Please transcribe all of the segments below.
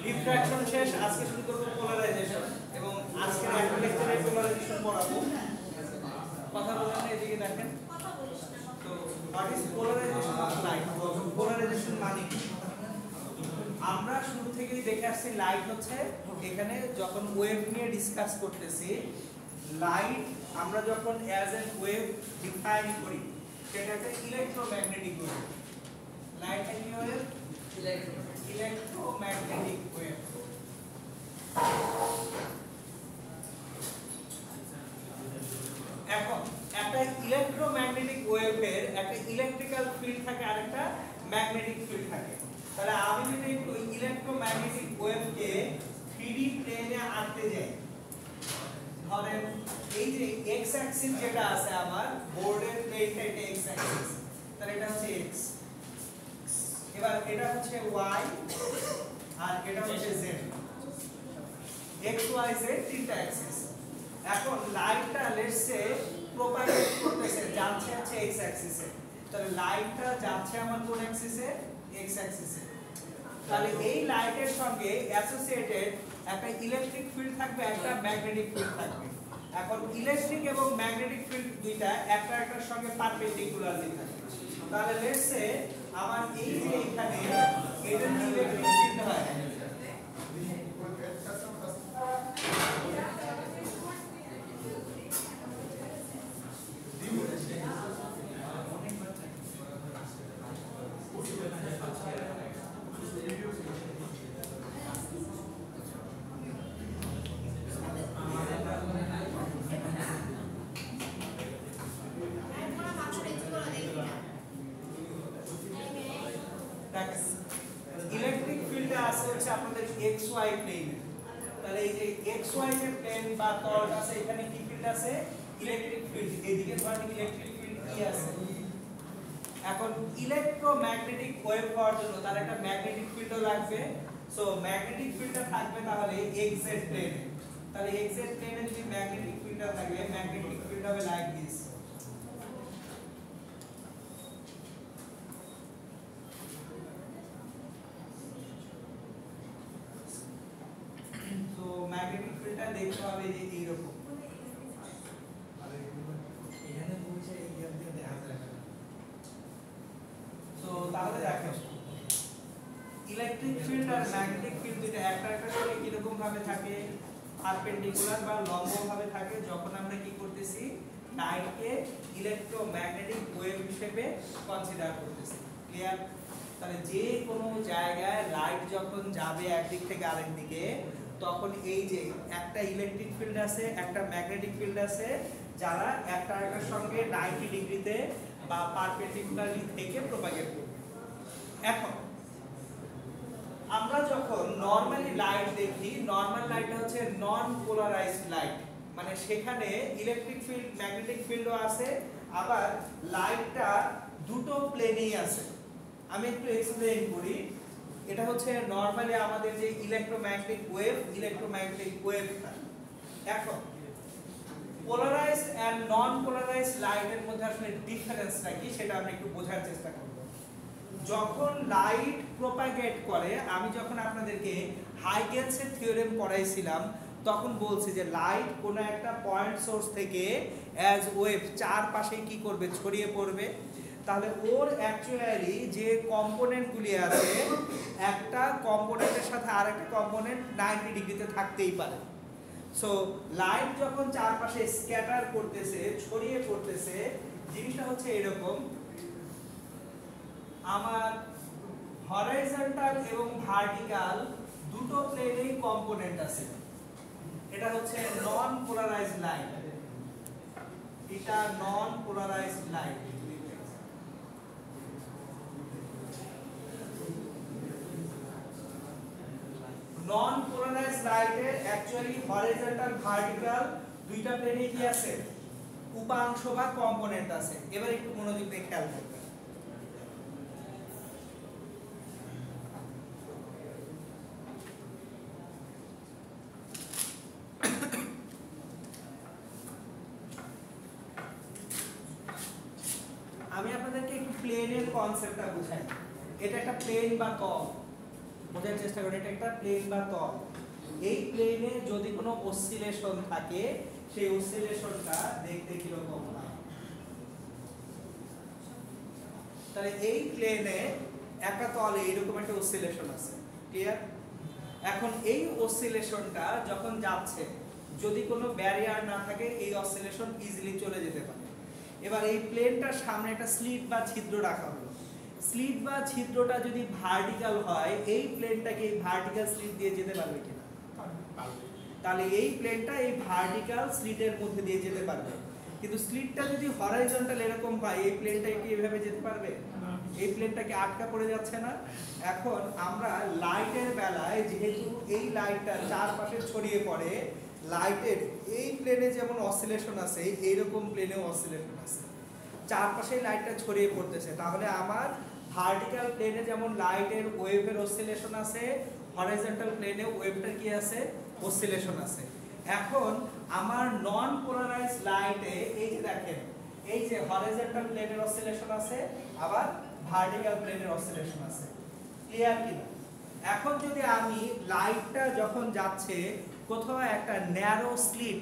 Diffraction শেষ। আজকে শুরু করব পোলারাইজেশন এবং আজকের একটা লেকচারে পোলারাইজেশন পড়াবো। কথা বলেন না, এদিকে দেখেন। তো what is polarisation of light? Polarisation মানে কি? আমরা শুরু থেকেই দেখে আসছি লাইট হচ্ছে, এখানে যখন ওয়েভ নিয়ে ডিসকাস করতেছি, লাইট আমরা যখন অ্যাজ এন ওয়েভ ডিফাইন করি সেটা একটা ইলেক্ট্রোম্যাগনেটিক ওয়েভ। লাইট কি ওয়েভ? Electromagnetic wave. এখন একটা ইলেক্ট্রোম্যাগনেটিক ওয়েভের একটা ইলেকট্রিক্যাল ফিল্ড থাকে আর একটা ম্যাগনেটিক ফিল্ড থাকে। তাহলে আমি যদি একটু ইলেক্ট্রোম্যাগনেটিক ওয়েভকে 3D প্লেনে আঁকতে যাই, ধরেন এই যে এক্স অ্যাক্সিস যেটা আছে আমার বোর্ডের প্লেনটা, এটা এক্স অ্যাক্সিস, তাহলে এটা হচ্ছে এক্স, এবার এটা হচ্ছে ওয়াই আর এটা হচ্ছে জেড। এক্স ওয়াই জেড তিনটা অ্যাক্সিস। এখন লাইটটা লেটস সে প্রোপাগেট করতেছে, যাচ্ছে হচ্ছে এক্স অ্যাক্সিসে, তাহলে লাইটটা যাচ্ছে আমার কোন অ্যাক্সিসে? এক্স অ্যাক্সিসে। তাহলে এই লাইটের সঙ্গে অ্যাসোসিয়েটেড একটা ইলেকট্রিক ফিল্ড থাকবে, একটা ম্যাগনেটিক ফিল্ড থাকবে। এখন ইলেকট্রিক এবং ম্যাগনেটিক ফিল্ড দুইটা একটা একটার সঙ্গে পারপেন্ডিকুলারলি থাকে। তাহলে লেটস সে আমার এই যে এখানে এটা ইলেকট্রিক ফিল্ড হয়, ইলেকট্রিক ফিল্ডে আছে হচ্ছে আপনাদের এক্স ওয়াই প্লেনে। তাহলে এই যে এক্স ওয়াই এর প্লেন বা তল আছে, এখানে কি ফিল্ড আছে? Electric field. এদিকে ধরেন ইলেকট্রিক ফিল্ড ই আছে। এখন ইলেক্ট্রোম্যাগনেটিক ওয়েভ হওয়ার জন্য তার একটা ম্যাগনেটিক ফিল্ডও লাগবে। সো ম্যাগনেটিক ফিল্ডটা থাকবে তাহলে এক্স জেড প্লেনে। তাহলে এক্স জেড প্লেনে যদি ম্যাগনেটিক ফিল্ডটা থাকে, ম্যাগনেটিক ফিল্ড হবে লাইক দিস। তো ম্যাগনেটিক ফিল্ডটা দেখতে হবে যে এইরকম। এখানে বলছে এই গ্যাপ দিয়ে দেখা যায় না। তো তাহলে দেখেন ইলেকট্রিক ফিল্ড আর ম্যাগনেটিক ফিল্ড দুটো একটা একটার সঙ্গে কি রকম ভাবে থাকে? পারপেন্ডিকুলার বা লম্ব ভাবে থাকে। যখন আমরা কি করতেছি, লাইটকে ইলেক্ট্রোম্যাগনেটিক ওয়েভ হিসেবে কনসিডার করতেছি। ক্লিয়ার? তাহলে যে কোনো জায়গায় লাইট যখন যাবে একদিক থেকে আরেক দিকে, তখন এই যে একটা ইলেকট্রিক ফিল্ড আছে, একটা ম্যাগনেটিক ফিল্ড আছে, যারা একটা একটার সঙ্গে 90 ডিগ্রিতে বা পারপেন্ডিকুলারলি থেকে প্রপাগেট করবে। এখন আমরা যখন নরমালি লাইট দেখি, নরমাল লাইটটা হচ্ছে নন পোলারাইজড লাইট, মানে সেখানে ইলেকট্রিক ফিল্ড ম্যাগনেটিক ফিল্ডও আছে, আবার লাইটটা দুটো প্লেনেই আছে। আমি একটু এক্সপ্লেইন করি। এটা হচ্ছে নরমালি আমাদের যে ইলেক্ট্রোম্যাগনেটিক ওয়েভ। এখন পোলারাইজড এন্ড নন পোলারাইজড লাইটের মধ্যে আসলে ডিফারেন্সটা কি সেটা আমরা একটু বোঝার চেষ্টা করব। যখন লাইট প্রপাগেট করে, আমি যখন আপনাদেরকে হাইগেনসের থিওরেম পড়াইছিলাম তখন বলছি যে লাইট কোনো একটা পয়েন্ট সোর্স থেকে অ্যাজ ওয়েভ চারপাশে কি করবে? ছড়িয়ে পড়বে। তাহলে ওর অ্যাকচুয়ালি যে কম্পোনেন্টগুলি আছে, একটা কম্পোনেন্টের সাথে আরেকটা কম্পোনেন্ট 90 ডিগ্রিতে থাকতেই পারে। সো লাইট যখন চারপাশে স্ক্যাটার করতেছে, ছড়িয়ে পড়তেছে, জিনিসটা হচ্ছে এরকম। আমার হরাইজন্টাল এবং ভার্টিক্যাল দুটো প্লেনেই কম্পোনেন্ট আছে। এটা হচ্ছে নন পোলারাইজড লাইট, এটা নন পোলারাইজড লাইট। নন পোলারাইজ লাইটের অ্যাকচুয়ালি হরিজন্টাল ভার্টিক্যাল দুইটা প্লেনে কি আছে, উপাংশ বা কম্পোনেন্ট আছে। এবার একটু মনোযোগ দিয়ে খেয়াল করবেন। আমি আপনাদেরকে একটু প্লেনের কনসেপ্টটা বুঝাই। এটা একটা প্লেন বা তল, বোঝার চেষ্টা করেন। এটা একটা প্লেন বা তল। এই প্লেনে যদি কোনো অসিলেশন থাকে, সেই অসিলেশনটা দেখতে কিরকম হয়। তাহলে এই প্লেনে একটা তলে এরকম একটা অসিলেশন আছে, ক্লিয়ার? এখন এই অসিলেশনটা যখন যাচ্ছে, যদি কোনো ব্যারিয়ার না থাকে, এই অসিলেশন ইজিলি চলে যেতে পারে। এবার এই প্লেনটার সামনে একটা স্লিট বা ছিদ্র রাখা হলো। স্লিট বা ছিদ্রটা যদি ভার্টিক্যাল হয়, এই প্লেনটাকে এই ভার্টিক্যাল স্লিট দিয়ে যেতে পারবে কিনা? তাহলে এই প্লেনটা এই ভার্টিক্যাল স্লিটের মধ্যে দিয়ে যেতে পারবে। কিন্তু স্লিটটা যদি হরাইজন্টাল এরকম হয়, এই প্লেনটা কি এভাবে যেতে পারবে? এই প্লেনটাকে আটকা পড়ে যাচ্ছে না? এখন আমরা লাইটের বেলায় যেহেতু এই লাইটটা চারপাশে ছড়িয়ে পড়ে, লাইটের এই প্লেনে যেমন অসিলেশন আছে, এইরকম প্লেনেও অসিলেশন আছে, চারপাশে লাইটটা ছড়িয়ে পড়তেছে। তাহলে আমার ভার্টিক্যাল প্লেনে যেমন লাইটের ওয়েভের অসিলেশন আছে, হরাইজন্টাল প্লেনে ওয়েভটার কি আছে? অসিলেশন আছে। এখন আমার নন পোলারাইজ লাইটে এই যে দেখেন, এই যে হরাইজন্টাল প্লেনের অসিলেশন আছে, আবার ভার্টিক্যাল প্লেনের অসিলেশন আছে, ক্লিয়ার কি না? এখন যদি আমি লাইটটা যখন যাচ্ছে, কোথাও একটা ন্যারো স্লিট,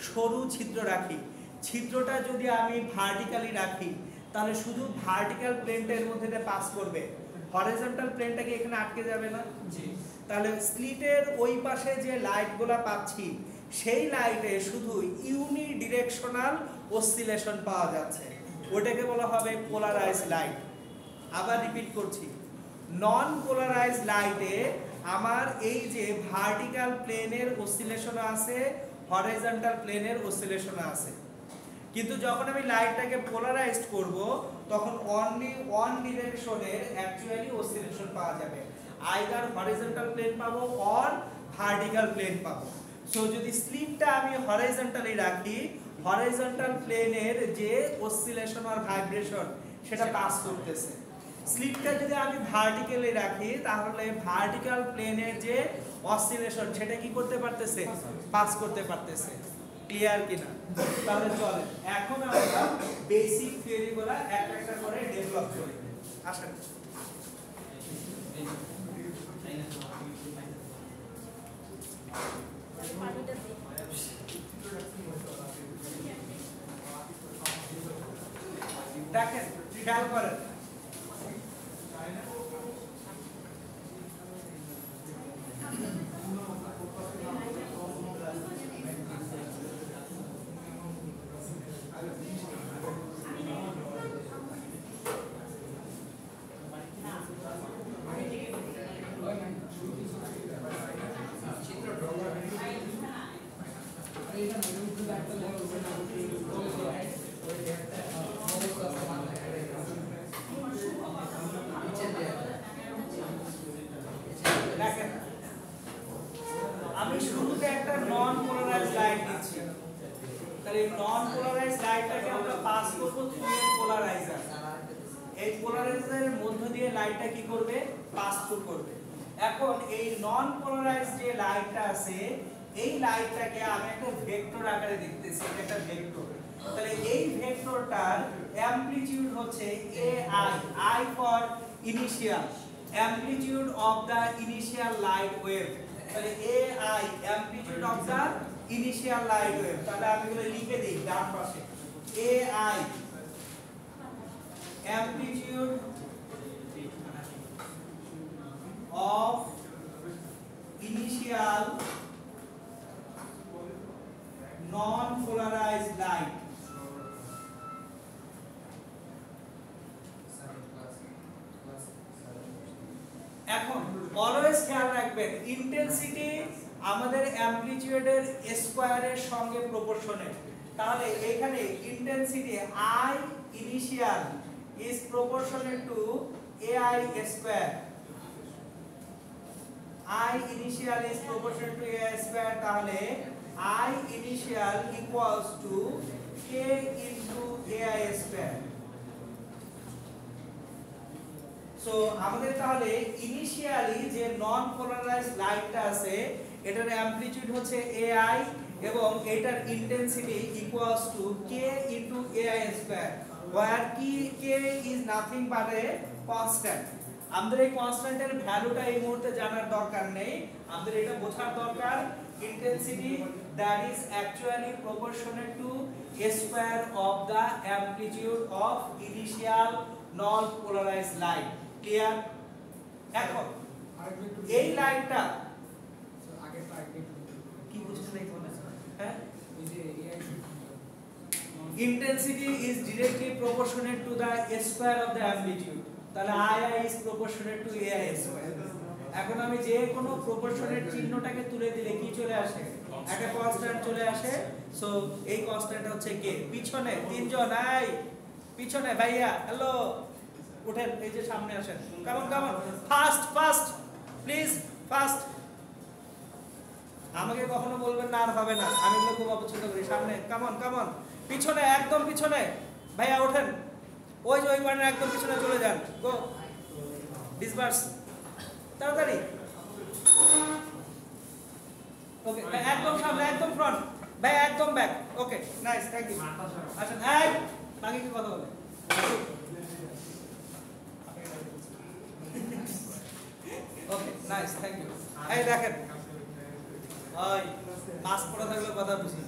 সরু ছিদ্র রাখি, ছিদ্রটা যদি আমি ভার্টিক্যালি রাখি, তাহলে শুধু ভার্টিক্যাল প্লেনটার মধ্যে দিয়ে পাস করবে, হরিজন্টাল প্লেনটাকে এখানে আটকে যাবে না? জি। তাহলে স্লিটের ওই পাশে যে লাইটগুলো পাচ্ছি, সেই লাইটে শুধু ইউনি ডিরেকশনাল অসিলেশন পাওয়া যাচ্ছে, ওটাকে বলা হবে পোলারাইজ লাইট। আবার রিপিট করছি, নন পোলারাইজ লাইটে আমার এই যে ভার্টিক্যাল প্লেনের অসিলেশন আছে, হরিজন্টাল প্লেনের অসিলেশন আছে। কিন্তু যখন আমি লাইটটাকে পোলারাইজড করব, তখন অনলি ওয়ান ডিরেকশনের অ্যাকচুয়ালি অসিলেশন পাওয়া যাবে, আইদার হরিজন্টাল প্লেন পাবো অর ভার্টিক্যাল প্লেন পাবো। সো যদি স্লিটটা আমি হরিজন্টালি রাখি, হরিজন্টাল প্লেনের যে অসিলেশন আর ভাইব্রেশন সেটা পাস করতেছে। স্লিটটা যদি আমি ভার্টিক্যালি রাখি, তাহলে ভার্টিক্যাল প্লেনের যে অসিলেশন সেটা কি করতে পারতেছে? পাস করতে পারতেছে, ক্লিয়ার কিনা? তাহলে চলেন এখন আমরা বেসিক থিওরিগুলো একটা একটা করে ডেভেলপ করি। আসেন। দেখেন, খেয়াল করেন, আমি শুরুতে একটা নন পোলারাইজ লাইট দিচ্ছি, তাহলে এই নন পোলারাইজ লাইটটাকে আমরা পাস করব থ্রু এ পোলারাইজার। এই পোলারাইজারের মধ্য দিয়ে লাইটটা কি করবে? পাস থ্রু করবে। এখন এই নন পোলারাইজ যে লাইটটা আছে, এই লাইটটাকে আমি একটা ভেক্টর আকারে দেখতেছি, এটা একটা ভেক্টর। তাহলে এই ভেক্টরটার অ্যামপ্লিটিউড হচ্ছে ai, i for initial, amplitude of the initial light wave. তাহলে ai amplitude of the initial light wave. তাহলে আমি এগুলো লিখে দেই ডান পাশে, ai amplitude of initial non polarised light. এখন অলওয়েজ খেয়াল রাখবেন, ইন্টেন্সিটি আমাদের অ্যামপ্লিটিউডের স্কয়ারের সঙ্গে প্রপোর্শনাল। তাহলে এখানে intensity I initial is proportional two AI square. I initial is proportional to AI square, তাহলে I initial equals to K into AI square. So আমাদের তাহলে ইনিশিয়ালি যে নন পোলারাইজড লাইটটা আছে এটার অ্যামপ্লিটিউড হচ্ছে AI এবং এটার intensity equals to K into AI square, where K is nothing but a constant. আমাদের এই কনস্ট্যান্টের ভ্যালুটা এই মুহূর্তে জানার দরকার নেই, আমাদের এটা বোঝার দরকার intensity that is actually proportional to a square of the amplitude of initial non polarized light. Clear? এখন এই লাইটটা কি বুঝছেন এই কথা? হ্যাঁ, এই যে intensity is directly proportional to the square of the amplitude, তাহলে II is proportional to AI square. এখন আমি যে কোনো প্রপোর্শনের চিহ্নটাকে তুলে দিলে কি চলে আসে? একটা কনস্ট্যান্ট চলে আসে। সো এই কনস্ট্যান্ট হচ্ছে কে? পিছনে তিনজন, এই পিছনে ভাইয়া, হ্যালো, উঠেন, এই যে সামনে আসেন, come on come on, fast fast please, fast. আমাকে কখনো বলবেন না আর হবে না, আমি এগুলো খুব অপছন্দ করি। সামনে, কামন কামন, পিছনে, একদম পিছনে ভাইয়া, ওঠেন, ওই যে ওই কর্নার একদম পিছনে চলে যান, গো ডিসবার্স, তাড়াতাড়ি। ওকে, একদম সামনে, একদম ফ্রন্ট, ভাই একদম back. Okay, nice, thank you. আচ্ছা, এই বাকি কি কথা বলে? Okay, nice, thank you. এই দেখেন, ওই মাস্ক পরা থাকলে কথা বুঝি না।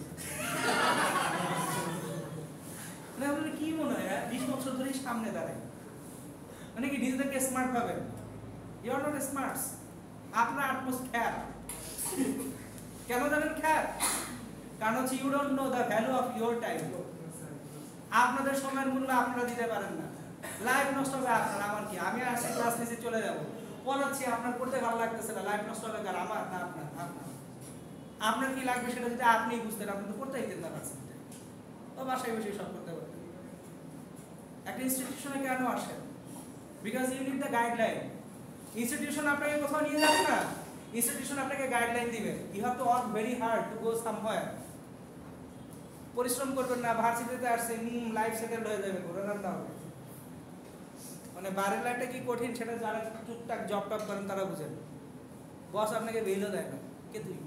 আপনার কি মনে হয় 20 বছর ধরে সামনে দাঁড়ায়, মানে কি নিজেদেরকে স্মার্ট ভাবেন? ইউ আর নট স্মার্টস, আপনার আটমোস্ট খ্যাত। কেন জানেন খ্যাত? কারণ হচ্ছে you don't know the value of your time. আপনাদের সময়ের মূল্য আপনারা দিতে পারেন না। লাইফ নষ্ট হবে আপনার, আমার কি? আমি আসছি ক্লাস নিচে চলে যাবো, পড়াচ্ছি, আপনার পড়তে ভালো লাগতেছে না, লাইফ নষ্ট হবে কার? আমার না আপনার? আপনার কি লাগবে সেটা যদি আপনিই বুঝতেন, আপনি তো পড়তে দিতেন না ভার্সিটিতে, তো বাসায় বসে সব করতে পারতেন। একটা ইনস্টিটিউশনে কেন আসেন? Because you need the guideline. Institution আপনাকে কোথাও নিয়ে যাবে না, ইনস্টিটিউশন আপনাকে গাইডলাইন দিবে। You have to work very hard to go somewhere. পরিশ্রম করবেন না, ভার্সিটিতে আসছেন, লাইফ সেটেলড হয়ে যাবে, ঘুরে রান্না হবে। মানে বারের লাইফটা কি কঠিন সেটা যারা টুকটাক জব টপ করেন তারা বুঝেন। বস আপনাকে ভ্যালু দেয় না, কে তুই?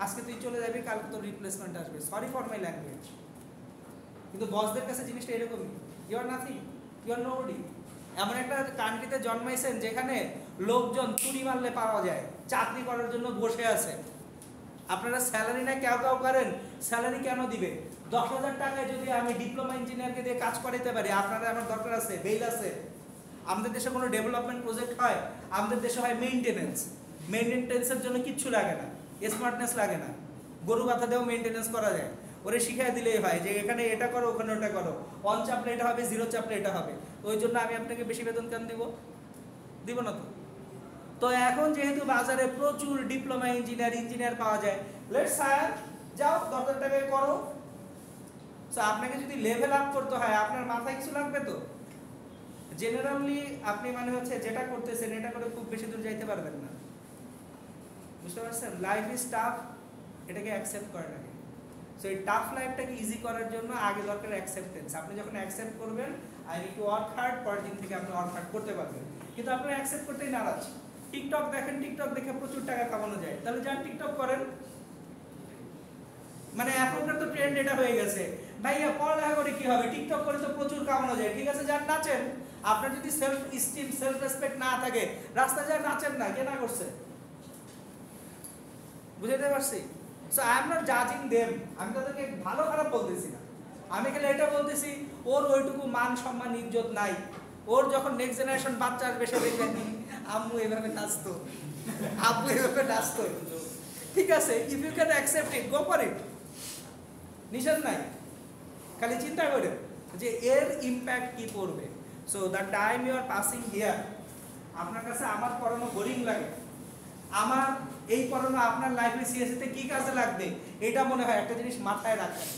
আজকে তুই চলে যাবি, কালকে তোর রিপ্লেসমেন্ট আসবে, সরি ফর মাই ল্যাঙ্গুয়েজ। কিন্তু বসদের কাছে জিনিসটা এরকমই, you are nothing, you are nobody. এমন একটা কান্ট্রিতে জন্মাইছেন যেখানে লোকজন চুরি মারলে পাওয়া যায়, চাকরি করার জন্য বসে আছে। আপনারা স্যালারি না কেউ কেউ করেন, স্যালারি কেন দিবে? 10,000 টাকায় যদি আমি ডিপ্লোমা ইঞ্জিনিয়ারকে দিয়ে কাজ করাতে পারি, আপনারা আমার দরকার আছে, বেল আছে। আমাদের দেশে কোনো ডেভেলপমেন্ট প্রজেক্ট হয়, আমাদের দেশে হয় মেইনটেনেন্স। মেইনটেনেন্সের জন্য কিচ্ছু লাগে না, স্মার্টনেস লাগে না, গরু বাথা দিয়েও মেইনটেনেন্স করা যায়। ওরে শিখিয়ে দিলেই হয় যে এখানে এটা করো, ওখানে ওটা করো, 1 চাপলে এটা হবে, 0 চাপলে এটা হবে। ওই জন্য আমি আপনাকে বেশি বেতন কেন দিব? দিব না তো। তো এখন যেহেতু বাজারে প্রচুর ডিপ্লোমা ইঞ্জিনিয়ার পাওয়া যায়, লেটস হায়ার, যাও 10,000 টাকায় করো। সো আপনাকে যদি লেভেল আপ করতে হয়, আপনার মাথায় কিছু লাগবে তো। জেনারেলি আপনি মানে হচ্ছে যেটা করতেছেন এটা করে খুব বেশি দূর যাইতে পারবেন না, বুঝতে পারছেন? লাইফ ইজ টাফ, এটাকে অ্যাকসেপ্ট করেন আগে। সো এই টাফ লাইফটাকে ইজি করার জন্য আগে দরকার অ্যাকসেপ্টেন্স। আপনি যখন অ্যাকসেপ্ট করবেন, I need to work hard, পরের দিন থেকে আপনি ওয়ার্ক হার্ড করতে পারবেন। কিন্তু আপনি অ্যাকসেপ্ট করতেই নারাজ। টিকটক দেখেন, টিকটক দেখে প্রচুর টাকা কামানো যায়, তাহলে যান টিকটক করেন। মানে এখনকার তো ট্রেন্ড এটা হয়ে গেছে, ভাইয়া পড়ালেখা করে কি হবে, টিকটক করে তো প্রচুর কামানো যায়। ঠিক আছে, যান নাচেন। আপনার যদি সেলফ স্টিম, সেলফ রেসপেক্ট না থাকে, রাস্তায় যান নাচেন না, কে না করছে? বুঝতে পারছি? সো আই এম নট জাজিং দেম, আমি তাদেরকে ভালো খারাপ বলতেছি না, আমি খালি এটা বলতেছি ওর ওইটুকু মান সম্মান ইজ্জত নাই। ওর যখন নেক্সট জেনারেশন বাচ্চা আসবে সে দেখবেন আম্মু এভাবে নাচতো, আব্বু এভাবে নাচতো। ঠিক আছে, if you can accept it, go for it, নিষেধ নাই। খালি চিন্তা করে যে এর ইম্প্যাক্ট কি পড়বে। So the time you are passing here, আপনার কাছে আমার পড়ানো বোরিং লাগে, আমার এই পড়ানো আপনার লাইফে সিএসসিতে কি কাজে লাগবে, এটা মনে হয় একটা জিনিস মাথায় রাখেন,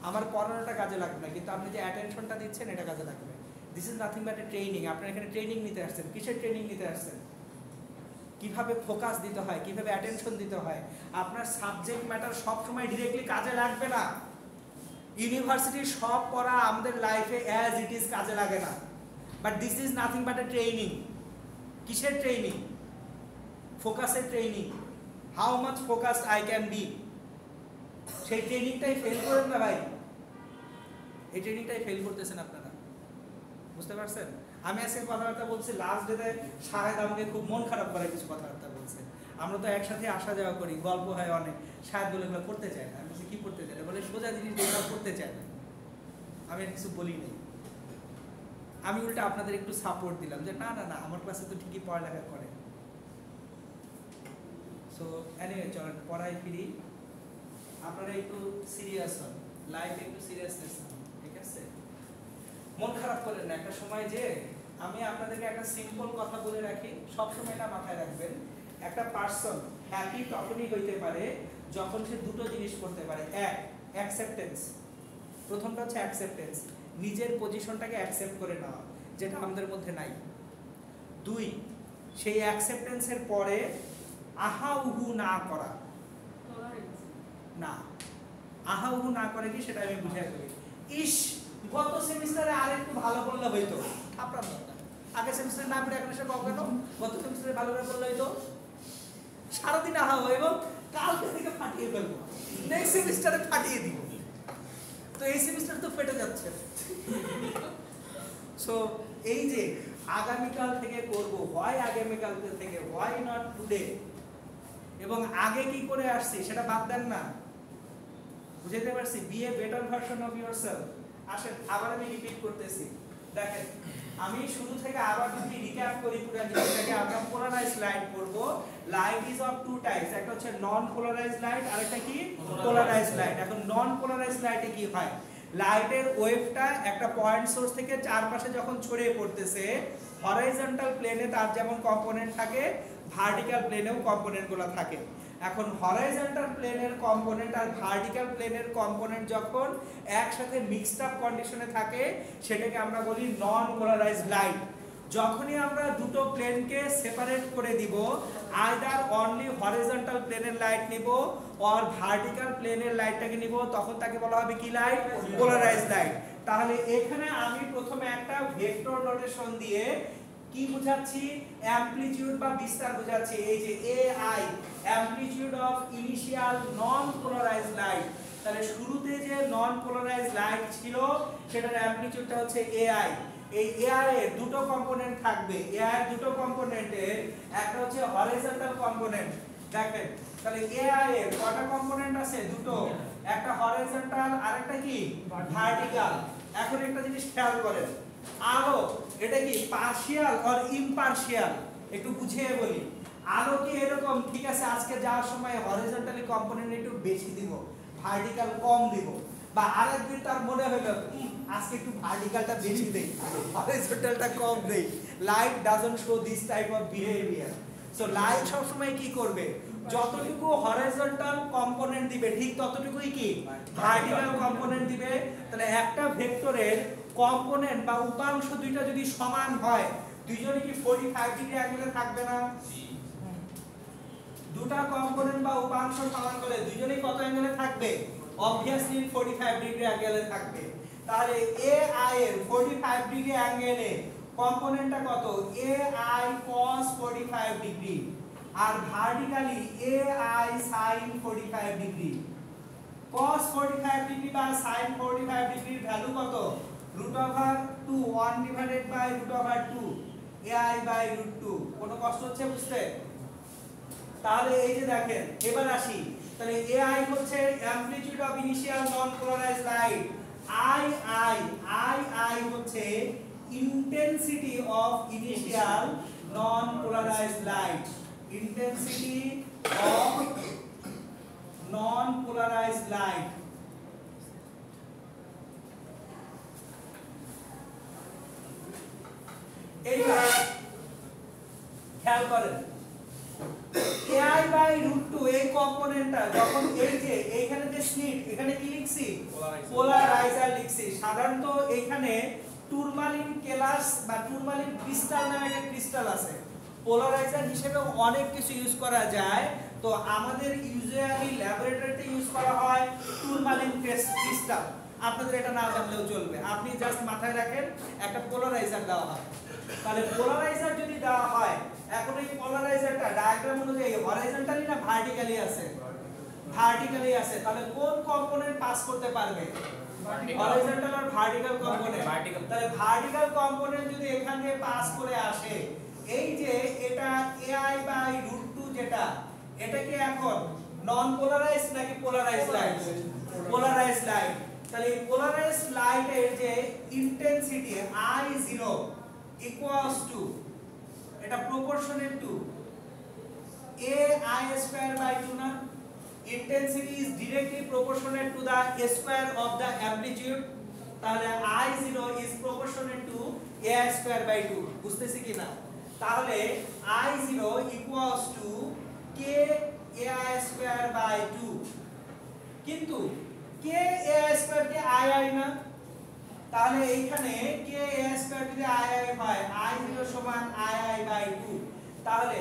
আমার পড়ানোটা কাজে লাগবে না, কিন্তু আপনি যে অ্যাটেনশনটা দিচ্ছেন এটা কাজে লাগবে। This is nothing but a training. আপনার এখানে ট্রেনিং নিতে আসছেন। কিসের ট্রেনিং নিতে আসছেন? কিভাবে ফোকাস দিতে হয়, কিভাবে অ্যাটেনশন দিতে হয়। আপনার সাবজেক্ট ম্যাটার সব সময় ডিরেক্টলি কাজে লাগবে না। ইউনিভার্সিটির সব পড়া আমাদের লাইফে অ্যাজ ইট ইজ কাজে লাগে না, but this is nothing but a training. কিসের ট্রেনিং? ফোকাসের training. How much focused I can be, সেই ট্রেনিংটাই ফেল করেন না ভাই। এই ট্রেনিংটাই ফেল করতেছেন আপনারা, বুঝতে পারছেন? আমি আজকে কথাবার্তা বলছি, লাস্ট ডেতে শাহেদ আমাকে খুব মন খারাপ করে কিছু কথাবার্তা বলছে। আমরা তো একসাথে আসা যাওয়া করি, গল্প হয় অনেক। শাহেদ বলে এগুলো করতে চায় না। আমি বলছি কি করতে চায় না? বলে সোজা জিনিস দেখে করতে চায় না। আমি আর কিছু বলি নাই, আমি উল্টা আপনাদের একটু সাপোর্ট দিলাম যে না না না, আমার ক্লাসে তো ঠিকই পড়ালেখা করে। সো এনিওয়ে চলেন পড়ায় ফিরি। আপনারা একটু সিরিয়াস হন, লাইফে একটু সিরিয়াসনেস হন, ঠিক আছে? মন খারাপ করেন না। একটা সময় যে আমি আপনাদেরকে একটা সিম্পল কথা বলে রাখি, সবসময় এটা মাথায় রাখবেন। একটা পার্সন হ্যাপি তখনই হইতে পারে যখন সে দুটো জিনিস করতে পারে। এক, অ্যাকসেপ্টেন্স। প্রথমটা হচ্ছে অ্যাকসেপ্টেন্স, নিজের পজিশনটাকে অ্যাকসেপ্ট করে নেওয়া, যেটা আমাদের মধ্যে নাই। দুই, সেই অ্যাকসেপ্টেন্সের পরে আহা উহু না করা। না, আহা উহু না করে কি সেটা আমি বুঝাই করি। ইস, গত সেমিস্টারে আরেকটু ভালো করলে হইতো। আপনার দরকার আগে সেমিস্টারে না পড়ে এখন এসে কম কেন? গত সেমিস্টারে ভালো করে করলে হইতো। সারাদিন আহা এবং কালকে থেকে ফাটিয়ে ফেলবো, নেক্সট সেমিস্টারে ফাটিয়ে দিব। তো এই সেমিস্টার তো ফেটে যাচ্ছে। সো এই যে আগামীকাল থেকে করব, হয় আগামীকাল থেকে, হোয়াই নট টুডে। এবং আগে কি করে আসছি সেটা বাদ দেন না, বুঝাইতে পারছি? Be a better version of yourself. আসেন আবার আমি রিপিট করতেছি। দেখেন, আমি শুরু থেকে আবার যদি রিক্যাপ করি পুরো জিনিসটাকে, আমরা পোলারাইজ লাইট পড়ব। Light is of two types, একটা হচ্ছে নন পোলারাইজ লাইট, আরেকটা কি পোলারাইজ লাইট। এখন নন পোলারাইজ লাইটে কি হয়? লাইটের ওয়েভটা একটা পয়েন্ট সোর্স থেকে চারপাশে যখন ছড়িয়ে পড়তেছে, হরাইজন্টাল প্লেনে তার যেমন কম্পোনেন্ট থাকে, ভার্টিক্যাল প্লেনেও কম্পোনেন্টগুলো থাকে। এখন হরাইজন্টাল প্লেনের কম্পোনেন্ট আর ভার্টিক্যাল প্লেনের কম্পোনেন্ট যখন একসাথে মিক্সড আপ কন্ডিশনে থাকে, সেটাকে আমরা বলি নন পোলারাইজড লাইট। যখনই আমরা দুটো প্লেনকে সেপারেট করে দিব, আইদার অনলি হরাইজন্টাল প্লেনের লাইট নিব অর ভার্টিক্যাল প্লেনের লাইটটাকে নিব, তখন তাকে বলা হবে কি লাইট? Polarised light. তাহলে এখানে আমি প্রথমে একটা ভেক্টর নোটেশন দিয়ে কি বুঝাচ্ছি? অ্যামপ্লিটিউড বা বিস্তার বুঝাচ্ছি। এই যে AI, amplitude of initial non polarised light. তাহলে শুরুতে যে নন পোলারাইজড লাইট ছিল সেটার অ্যামপ্লিটিউডটা হচ্ছে AI। এই AI এর দুটো কম্পোনেন্ট থাকবে। AI এর দুটো কম্পোনেন্টের একটা হচ্ছে হরাইজন্টাল কম্পোনেন্ট। দেখেন, তাহলে AI এর কয়টা কম্পোনেন্ট আছে? দুটো, একটা হরাইজন্টাল আর একটা কি ভার্টিক্যাল। এখন একটা জিনিস খেয়াল করেন, আলো এটা কি পার্শিয়াল অর ইমপার্শিয়াল? একটু বুঝিয়ে বলি। আলো কি এরকম, ঠিক আছে আজকে যাওয়ার সময় হরিজন্টালি কম্পোনেন্ট একটু বেশি দিব, ভার্টিক্যাল কম দিব, বা আরেকদিন তার মনে হলো আজকে একটু ভার্টিক্যালটা বেশি দেই, হরিজন্টালটা কম দেই। Light doesn't show this type of behaviour. So light সব সময় কি করবে? যতটুকু হরাইজন্টাল কম্পোনেন্ট দিবে ঠিক ততটুকুই কি ভার্টিক্যাল কম্পোনেন্ট দিবে। তাহলে একটা ভেক্টরের কম্পোনেন্ট বা উপাংশ দুইটা যদি সমান হয়, দুইজনে কি 45 ডিগ্রি অ্যাঙ্গেলে থাকবে না? দুটা কম্পোনেন্ট বা উপাংশ সমান হলে দুইজনেই কত অ্যাঙ্গেলে থাকবে? অবভিয়াসলি 45 ডিগ্রি অ্যাঙ্গেলে থাকবে। তাহলে AI এর 45 ডিগ্রি অ্যাঙ্গেলে কম্পোনেন্টটা কত? AI cos 45 ডিগ্রি, আর vertically AI sin 45 degree. cos 45 degree বা sin 45 ডিগ্রির ভ্যালু কত? √2, 1/√2 AI/√2। কোনো কষ্ট হচ্ছে বুঝতে? তাহলে এই যে দেখেন, এবার আসি। তাহলে AI হচ্ছে amplitude of initial non polarised light, II হচ্ছে intensity of initial non polarised light, intensity of non polarised light. এইবার খেয়াল করেন, AI/√2 এই কম্পোনেন্টটা যখন এই যে এইখানে যে স্লিট, এখানে কি লিখছি? পোলারাইজার লিখছি। সাধারণত এখানে টুরমালিন কেলাস বা টুরমালিন ক্রিস্টাল নামে একটা ক্রিস্টাল আছে। পোলারাইজার হিসেবে অনেক কিছু ইউজ করা যায়। তো আমাদের ইউজুয়ালি ল্যাবরেটরিতে ইউজ করা হয় টুরমালিন টেস্ট সিস্টেম। আপনাদের এটা না জানলেও চলবে, আপনি জাস্ট মাথায় রাখেন একটা পোলারাইজার দেওয়া হয়। তাহলে পোলারাইজার যদি দেওয়া হয়, এখন এই পোলারাইজারটা ডায়াগ্রাম অনুযায়ী হরাইজন্টালি না ভার্টিক্যালি আছে? ভার্টিক্যালি আছে। তাহলে কোন কম্পোনেন্ট পাস করতে পারবে? হরাইজন্টাল আর ভার্টিক্যাল কম্পোনেন্ট। তাহলে ভার্টিক্যাল কম্পোনেন্ট যদি এখান দিয়ে পাস করে আসে, এই যে এটা ai/√2 যেটা, এটা কি এখন নন পোলারাইজড নাকি পোলারাইজড লাইট? Polarised light. তাহলে এই পোলারাইজড লাইটের যে ইন্টেন্সিটি I0 ইকুয়ালস টু, এটা প্রপোর্শনাল টু ai²/2 না? Intensity is directly proportional to the square of the amplitude. তাহলে I0 is proportional to ai²/2। বুঝতেছি কি না? তাহলে I0 equals to k ai²/2। কিন্তু k ai² কে ai না, তাহলে এইখানে k ai² যদি ai হয়, I0 সমান ai/2। তাহলে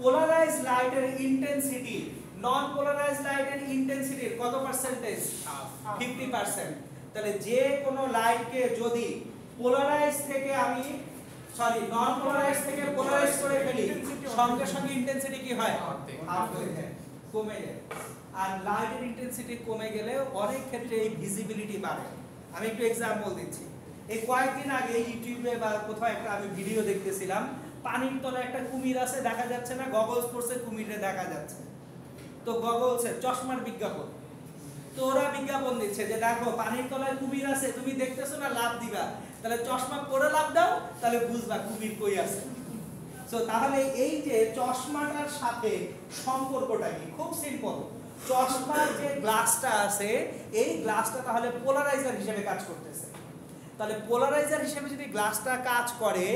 পোলারাইজড লাইটের ইন্টেন্সিটি নন পোলারাইজড লাইটের ইন্টেন্সিটির কত পার্সেন্টেজ? 50%। তাহলে যে কোনো লাইটকে যদি পোলারাইজ থেকে আমি নন পোলারাইজ থেকে পোলারাইজ করে ফেলি, সঙ্গে সঙ্গে ইন্টেন্সিটি কি হয়? হাফ হয়ে যায়, কমে যায়। আর লাইটের ইন্টেন্সিটি কমে গেলে অনেক ক্ষেত্রে এই ভিজিবিলিটি বাড়ে। আমি একটু एग्जांपल দিচ্ছি। এই কয়েকদিন আগে ইউটিউবে বা কোথাও একটা আমি ভিডিও দেখতেছিলাম, পানির তলায় একটা কুমির আছে, দেখা যাচ্ছে না, গগলস পরছে, কুমিরে দেখা যাচ্ছে। তো গগলসের চশমার বিজ্ঞাপন, তো ওরা বিজ্ঞাপন দিচ্ছে যে দেখো পানির তলায় কুমির আছে, তুমি দেখতেছো না, লাভ দিবা। তাহলে চশমা পরে লাভ দাও, তাহলে বুঝবা কুমির কই আছে। সো তাহলে এই যে চশমাটার সাথে সম্পর্কটা কি? খুব সিম্পল। চশমার যে গ্লাসটা আছে, এই গ্লাসটা তাহলে পোলারাইজার হিসেবে কাজ করতেছে। তাহলে পোলারাইজার হিসেবে যদি গ্লাসটা কাজ করে,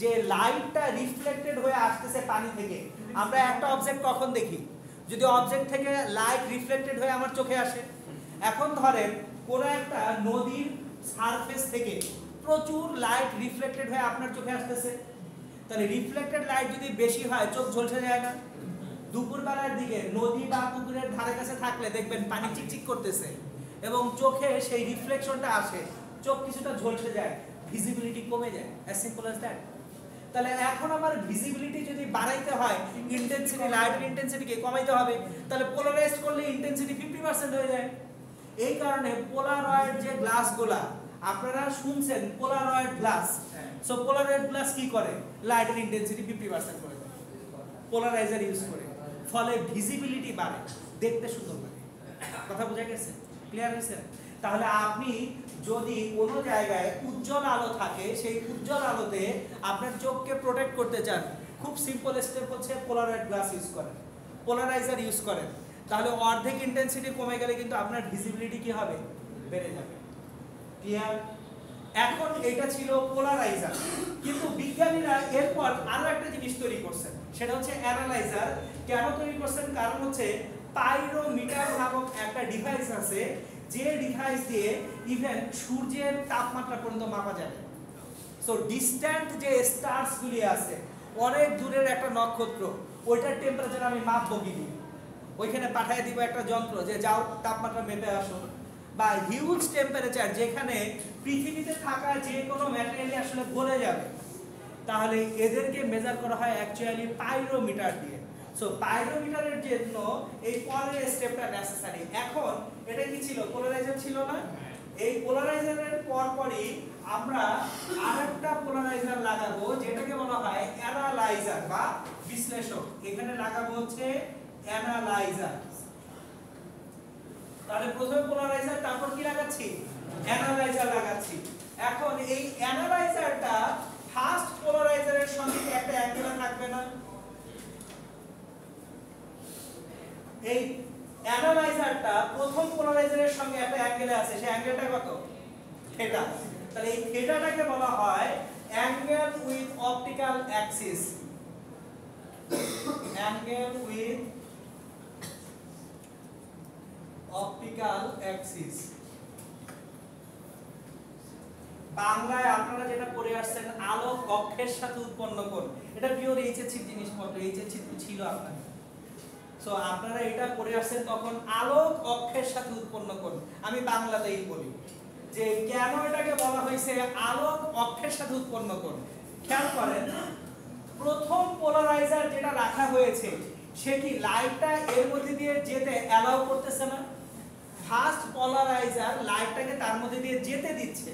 যে লাইটটা রিফ্লেক্টেড হয়ে আসতেছে পানি থেকে, আমরা একটা অবজেক্ট কখন দেখি? যদি অবজেক্ট থেকে লাইট রিফ্লেক্টেড হয়ে আমার চোখে আসে। এখন ধরেন কোন একটা নদীর সারফেস থেকে প্রচুর লাইট রিফ্লেক্টেড হয়ে আপনার চোখে আসতেছে, তাহলে রিফ্লেক্টেড লাইট যদি বেশি হয়, চোখ ঝলসে যায় না? দুপুরবেলার দিকে নদী বা পুকুরের ধারে কাছে থাকলে দেখবেন পানি চিকচিক করতেছে এবং চোখে সেই রিফ্লেকশনটা আসে, চোখ কিছুটা ঝলসে যায়, ভিজিবিলিটি কমে যায়। As simple as that. তাহলে এখন আমার ভিজিবিলিটি যদি বাড়াইতে হয়, ইন্টেন্সিটি, লাইটের ইন্টেন্সিটিকে কমাইতে হবে। তাহলে পোলারাইজ করলে ইন্টেন্সিটি 50% হয়ে যায়। এই কারণে পোলারয়েড যে গ্লাসগুলা আপনারা শুনছেন, Polaroid glass. So Polaroid glass কি করে? লাইটের ইন্টেন্সিটি 50% করে দেয় পোলারাইজার ইউজ করে। ফলে ভিজিবিলিটি বাড়ে, দেখতে সুন্দর লাগে। কথা বোঝা গেছে? ক্লিয়ার হয়েছে? তাহলে আপনি যদি কোনো জায়গায় উজ্জ্বল আলো থাকে, সেই উজ্জ্বল আলোতে আপনার চোখকে প্রোটেক্ট করতে চান, খুব সিম্পল স্টেপ হচ্ছে পোলারয়েড গ্লাস ইউজ করেন, পোলারাইজার ইউজ করেন। তাহলে অর্ধেক ইন্টেন্সিটি কমে গেলে কিন্তু আপনার ভিজিবিলিটি কি হবে? বেড়ে যাবে। ক্লিয়ার? এখন এটা ছিল পোলারাইজার, কিন্তু বিজ্ঞানীরা এরপর আরো একটা জিনিস তৈরি করছেন, সেটা হচ্ছে অ্যানালাইজার। কেন তৈরি করছেন? কারণ হচ্ছে পাইরোমিটার নামক একটা ডিভাইস আছে, যে ডিভাইস দিয়ে ইভেন সূর্যের তাপমাত্রা পর্যন্ত মাপা যাবে। সো ডিসট্যান্ট যে স্টারস গুলি আছে, অনেক দূরের একটা নক্ষত্র, ওইটার টেম্পারেচার আমি মাপবো কি দিয়ে? ওইখানে পাঠিয়ে দিব একটা যন্ত্র, যে যাও তাপমাত্রা মেপে আসো। বা হিউজ টেম্পারেচার, যেখানে পৃথিবীতে থাকা যে কোনো ম্যাটেরিয়াল আসলে গলে যাবে, তাহলে এদেরকে মেজার করা হয় অ্যাকচুয়ালি পাইরোমিটার দিয়ে। সো পাইরোমিটারের জন্য এই পরের স্টেপটা নেসেসারি। এখন এটা কি ছিল? পোলারাইজার ছিল না? এই পোলারাইজারের পরপরই আমরা আরেকটা পোলারাইজার লাগাবো, যেটাকে বলা হয় অ্যানালাইজার বা বিশ্লেষক। এখানে লাগাবো হচ্ছে অ্যানালাইজার। তাহলে প্রথমে পোলারাইজার, তারপর কি লাগাচ্ছি? অ্যানালাইজার লাগাচ্ছি। এখন এই অ্যানালাইজারটা ফার্স্ট পোলারাইজারের সঙ্গে একটা অ্যাঙ্গেল থাকবে না? এই অ্যানালাইজারটা প্রথম পোলারাইজারের সঙ্গে একটা অ্যাঙ্গেলে আছে, সেই অ্যাঙ্গেলটা কত? থিটা। তাহলে এই থিটাটাকে বলা হয় angle with optical Axis. Angle with optical Axis. বাংলায় আপনারা যেটা পড়ে আসছেন আলোক অক্ষের সাথে উৎপন্ন কোণ, এটা পিওর এইচএসসি জিনিসপত্র, এইচএসসি ছিল আপনার। সো আপনারা এটা পড়ে আসছেন তখন আলোক অক্ষের সাথে উৎপন্ন কোণ। আমি বাংলাতেই বলি যে কেন এটাকে বলা হয়েছে আলোক অক্ষের সাথে উৎপন্ন কোণ। খেয়াল করেন, প্রথম পোলারাইজার যেটা রাখা হয়েছে সেটি লাইটটা এর মধ্যে দিয়ে যেতে অ্যালাউ করতেছে না। ফার্স্ট পোলারাইজার লাইটটাকে তার মধ্যে দিয়ে যেতে দিচ্ছে,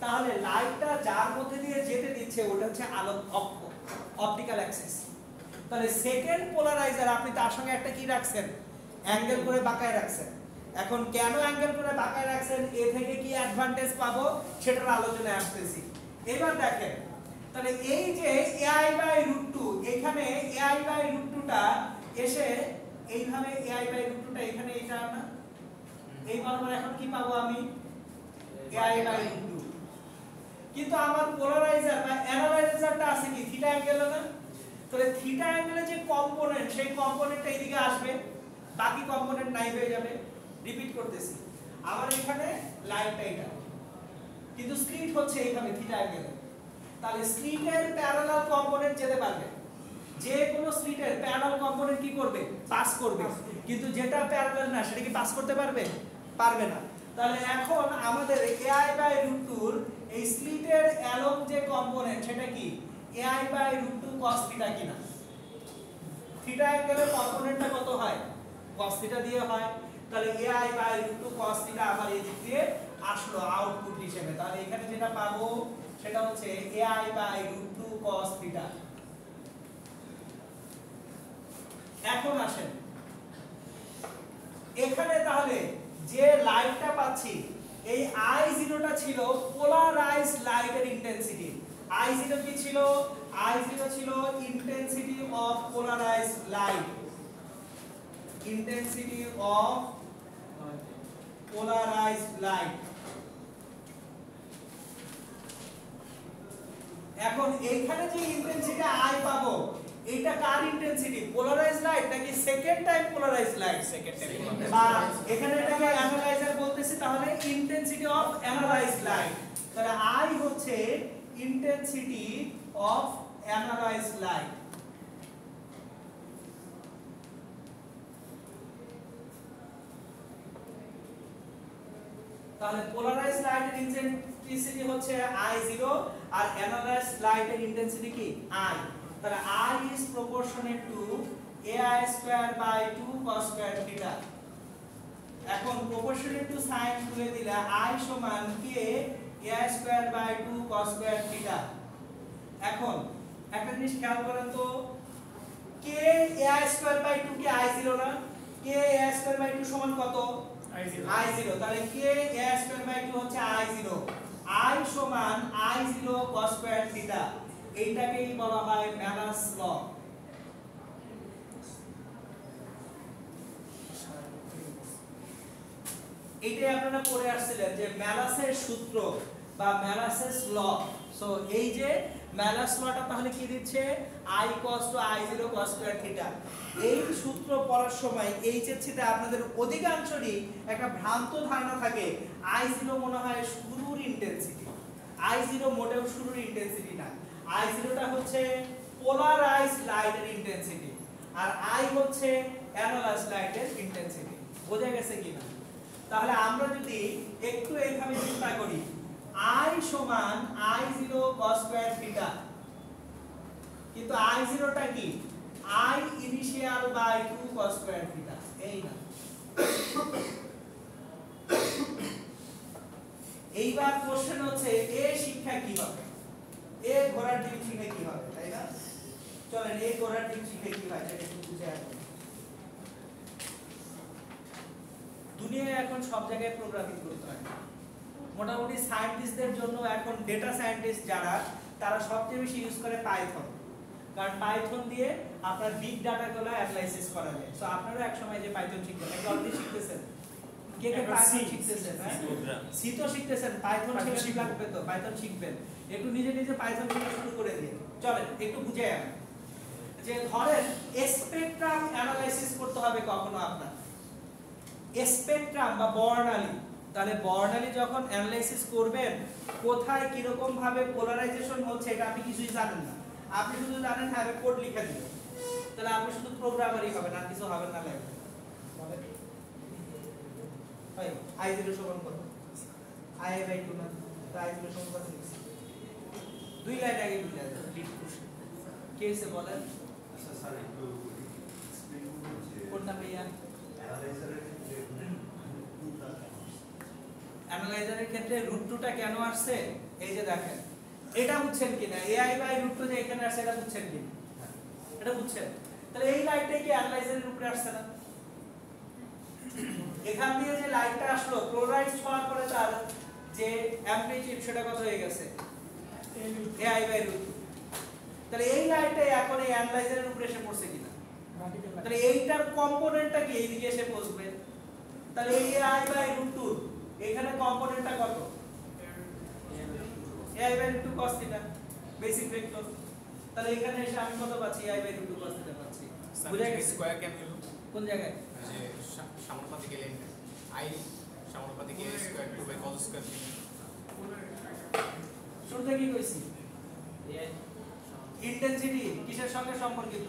তাহলে লাইটটা যার মধ্যে দিয়ে যেতে দিচ্ছে ওটা হচ্ছে আলোক অক্ষ, অপটিক্যাল অ্যাক্সিস। তাহলে সেকেন্ড পোলারাইজার আপনি তার সঙ্গে একটা কি রাখছেন, অ্যাঙ্গেল করে বাঁকায় রাখছেন। এখন কেন অ্যাঙ্গেল করে বাঁকায় রাখছেন, এ থেকে কি অ্যাডভান্টেজ পাবো সেটার আলোচনায় আসতেছি। এবার দেখেন, তাহলে এই যে ai/√2, এখানে ai/√2টা এসে এইভাবে ai/√2টা এখানে এটা না, এই বরাবর এখন কি পাবো আমি ai/√2, কিন্তু আমার পোলারাইজার বা অ্যানালাইজারটা আছে কি থিটা অ্যাঙ্গেলে না। তাহলে থিটা অ্যাঙ্গেলে যে কম্পোনেন্ট সেই কম্পোনেন্টটা এদিকে আসবে, বাকি কম্পোনেন্ট নাই হয়ে যাবে। রিপিট করতেছি, আমার এখানে লাইনটা এটা, কিন্তু স্লিট হচ্ছে এইভাবে থিটা অ্যাঙ্গেলে। তাহলে স্লিটের প্যারালাল কম্পোনেন্ট যেতে পারবে, যে কোনো স্লিটের প্যারালাল কম্পোনেন্ট কি করবে, পাস করবে, কিন্তু যেটা প্যারালাল না সেটা কি পাস করতে পারবে, পারবে না। তাহলে এখন আমাদের ai/√2 এই স্লিটের অ্যালং যে কম্পোনেন্ট সেটা কি ai/√2 cos থিটা কিনা। থিটা অ্যাঙ্গেলের কম্পোনেন্টটা কত হয়, cos থিটা দিয়ে হয়। তাহলে ai/√2 cos থিটা আবার এই দিক দিয়ে আসলো আউটপুট হিসেবে। তাহলে এখানে যেটা পাবো সেটা হচ্ছে ai/√2 cos থিটা। এখন আসেন এখানে, তাহলে যে লাইটটা পাচ্ছি এই I0টা ছিল পোলারাইজড লাইটের ইন্টেন্সিটি। I0 কি ছিল, I0 ছিল intensity of polarised light, intensity of polarised light. এখন এইখানে যে ইন্টেন্সিটি I পাবো এটা কার ইন্টেন্সিটি, পোলারাইজড লাইট নাকি second time polarised light, second time. আর এখানে এটাকে অ্যানালাইজার বলতেছি, তাহলে ইন্টেন্সিটি অফ অ্যানালাইজড লাইট। তাহলে I হচ্ছে ইন্টেন্সিটি অফ অ্যানালাইজড লাইট। তাহলে পোলারাইজড লাইটের ইন্টেন্সিটি হচ্ছে I0 আর অ্যানালাইজড লাইটের ইন্টেন্সিটি কি I। তাহলে I is proportionate to ai²/2 cos² theta। এখন proportionate to sin তুলে দিলে I সমান k ai²/2 cos² theta। এখন একটা জিনিস খেয়াল করেন তো, k ai²/2 কি I0 না, k ai²/2 সমান কত, I0। তাহলে k ai²/2 হচ্ছে I0, I সমান I0 cos² থিটা। এইটাকেই বলা হয় ম্যালাস ল। এইটাই আপনারা পড়ে আসছিলেন যে ম্যালাসের সূত্র বা ম্যালাসেস ল। সো এই যে ম্যালাস লটা তাহলে কি দিচ্ছে, I cos to I0 cos² theta. এই সূত্র পড়ার সময় এইচএসসি তে আপনাদের অধিকাংশরই একটা ভ্রান্ত ধারণা থাকে I0 মনে হয় শুরুর ইন্টেন্সিটি। I0 মোটেও শুরুর ইন্টেন্সিটি না, I0টা হচ্ছে পোলারাইজড লাইটের ইন্টেন্সিটি আর I হচ্ছে অ্যানালাইজড লাইটের ইন্টেন্সিটি। বোঝা গেছে কিনা? তাহলে আমরা যদি একটু এইভাবে চিন্তা করি, I সমান I0 cos² থিটা, কিন্তু I0টা কি I initial by 2 cos² theta, এই না। এইবার কোশ্চেন হচ্ছে এ শিক্ষা কি হবে, এ ঘোড়ার ডিম শিখে কি হবে, তাই না? চলেন এ ঘোড়ার ডিম শিখে কি হয় সেটা একটু বুঝে আসুন। দুনিয়ায় এখন সব জায়গায় প্রোগ্রামিং করতে হয়, মোটামুটি সায়েন্টিস্টদের জন্য এখন ডেটা সায়েন্টিস্ট যারা তারা সবচেয়ে বেশি ইউজ করে পাইথন, কারণ পাইথন দিয়ে আপনার বিগ ডাটাগুলো অ্যানালাইসিস করা যায়। সো আপনারা এক সময় যে পাইথন শিখবেন, এটা অলরেডি শিখতেছেন, কে কে পাইথন শিখতেছেন, সি তো শিখতেছেন, পাইথন শিখতে লাগবে তো, পাইথন শিখবেন, একটু নিজে নিজে পাইথন শিখতে শুরু করে দিন। চলেন একটু বুঝে আসুন যে ধরেন স্পেকট্রাম অ্যানালাইসিস করতে হবে কখনো আপনার, স্পেকট্রাম বা বর্ণালী, তাহলে বর্ণালী যখন অ্যানালাইসিস করবেন কোথায় কিরকম ভাবে পোলারাইজেশন হচ্ছে এটা আপনি কিছুই জানেন না, আপনি শুধু জানেন হ্যাঁ আমি কোড লিখে দিব, তাহলে আপনি শুধু প্রোগ্রামারই হবেন আর কিছু হবেন না। লাগবে ভাই i0 সমান কত, i/2 না, তাই i0 সমান কত লিখছি, দুই লাইন আগে দুই লাইন ডিট করছি কে এসে বলেন। আচ্ছা স্যার একটু এক্সপ্লেইন করুন যে কোনটা ভাইয়া? অ্যানালাইজারের ক্ষেত্রে অ্যানালাইজারের ক্ষেত্রে √2 টা কেন আসছে এই যে দেখেন, এটা বুঝছেন কিনা ai/√2 যে এখানে আসছে এটা বুঝছেন কিনা, এটা বুঝছেন? তাহলে এই লাইটটা কি অ্যানালাইজারের উপরে আসছে না? এখান দিয়ে যে লাইটটা আসলো ক্লোরাইজ হওয়ার পরে তার যে অ্যামপ্লিটিউড সেটা কত হয়ে গেছে ai/√2। তাহলে এই লাইটটা এখন এই অ্যানালাইজারের উপরে এসে পড়ছে কিনা, তাহলে এইটার কম্পোনেন্টটা কি এইদিকে এসে পৌঁছবে, তাহলে এই ai/√2 এখানে কম্পোনেন্টটা কত ai/√2 cos θ বেসিক ভেক্টর, তাহলে এখানে এসে আমি কত পাচ্ছি ai/√2 cos θ পাচ্ছি। বুঝা গেছে স্কয়ার কেন হলো? কোন জায়গায় যে সমানুপাতিক এলেন i সমানুপাতিক a square 2 by cos square. শুরুতে কি কইছি ইন্টেনসিটি কিসের সঙ্গে সম্পর্কিত,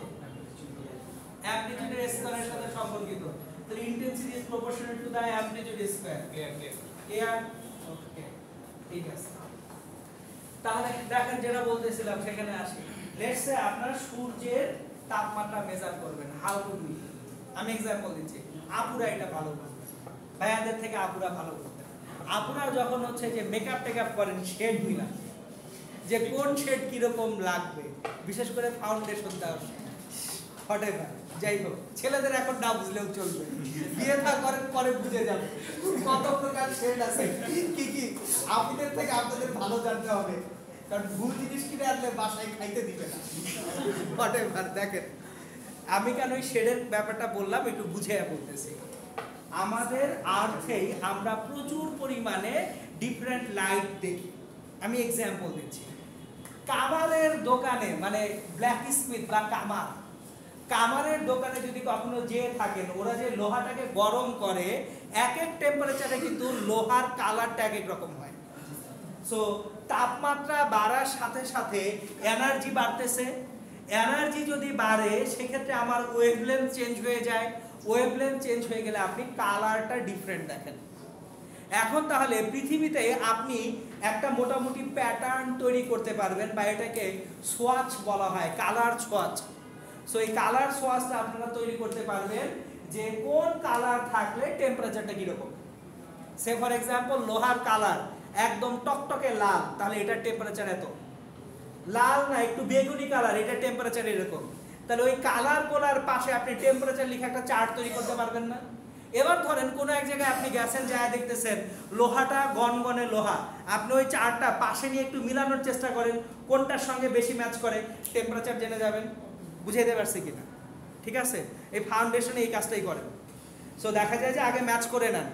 অ্যামপ্লিটিউডের স্কয়ারের সাথে সম্পর্কিত, তাহলে intensity is proportional to the amplitude square. Clear clear clear? Okay ঠিক আছে। তাহলে দেখেন যেটা বলতেছিলাম সেখানে আসি, লেটস সে আপনারা সূর্যের তাপমাত্রা মেজার করবেন, হাউ টু ডু ইট। আমি एग्जांपल দিচ্ছি, আপুরা এটা ভালো করবে, ভাইয়াদের থেকে আপুরা ভালো করবে। আপুরা যখন হচ্ছে যে মেকআপ টেকআপ করেন শেড মিলা, যে কোন শেড কি রকম লাগবে, বিশেষ করে ফাউন্ডেশন দাও হোয়াটএভার, যাই হোক ছেলেদের এখন না বুঝলেও চলবে, বিয়ে থা করেন পরে বুঝে যাবে কত প্রকার শেড আছে কি কি। আপনাদের থেকে আপনাদের ভালো জানতে হবে, কারণ ভুল জিনিস কিনে আনলে বাসায় খাইতে দিবে না। হোয়াটএভার দেখেন আমি কেন ওই শেডের ব্যাপারটা বললাম একটু বুঝে বলতেছি। আমাদের আর্থেই আমরা প্রচুর পরিমাণে ডিফারেন্ট লাইট দেখি। আমি एग्जांपल দিচ্ছি, কামারের দোকানে মানে ব্ল্যাক স্মিথ বা কামারের দোকানে যদি কখনো যেয়ে থাকেন, ওরা যে লোহাটাকে গরম করে এক এক টেম্পারেচারে কিন্তু লোহার কালারটা এক এক রকম হয়। সো তাপমাত্রা বাড়ার সাথে সাথে এনার্জি বাড়তেছে, এনার্জি যদি বাড়ে সেক্ষেত্রে আমার ওয়েভলেন্থ চেঞ্জ হয়ে যায়, ওয়েভলেন্থ চেঞ্জ হয়ে গেলে আপনি কালারটা ডিফারেন্ট দেখেন। এখন তাহলে পৃথিবীতে আপনি একটা মোটামুটি প্যাটার্ন তৈরি করতে পারবেন, বা এটাকে সোয়াচ বলা হয়, কালার সোয়াচ। সো এই কালার সোয়াচটা আপনারা তৈরি করতে পারবেন যে কোন কালার থাকলে টেম্পারেচারটা কিরকম। সে ফর এক্সাম্পল লোহার কালার একদম টকটকে লাল, তাহলে এটার টেম্পারেচার এত। লাল না একটু বেগুনি কালার, এটা টেম্পারেচার এরকম। তাহলে ওই কালার গুলোর পাশে আপনি টেম্পারেচার লিখে একটা চার্ট তৈরি করতে পারবেন না? এবার ধরেন কোন এক জায়গায় আপনি গেছেন, যায় দেখতেছেন লোহাটা গনগনে লোহা, আপনি ওই চার্টটা পাশে নিয়ে একটু মিলানোর চেষ্টা করেন কোনটার সঙ্গে বেশি ম্যাচ করে, টেম্পারেচার জেনে যাবেন। বুঝাইতে পারছি কিনা? ঠিক আছে, এই ফাউন্ডেশনে এই কাজটাই করেন। সো দেখা যায় যে আগে ম্যাচ করে নেন,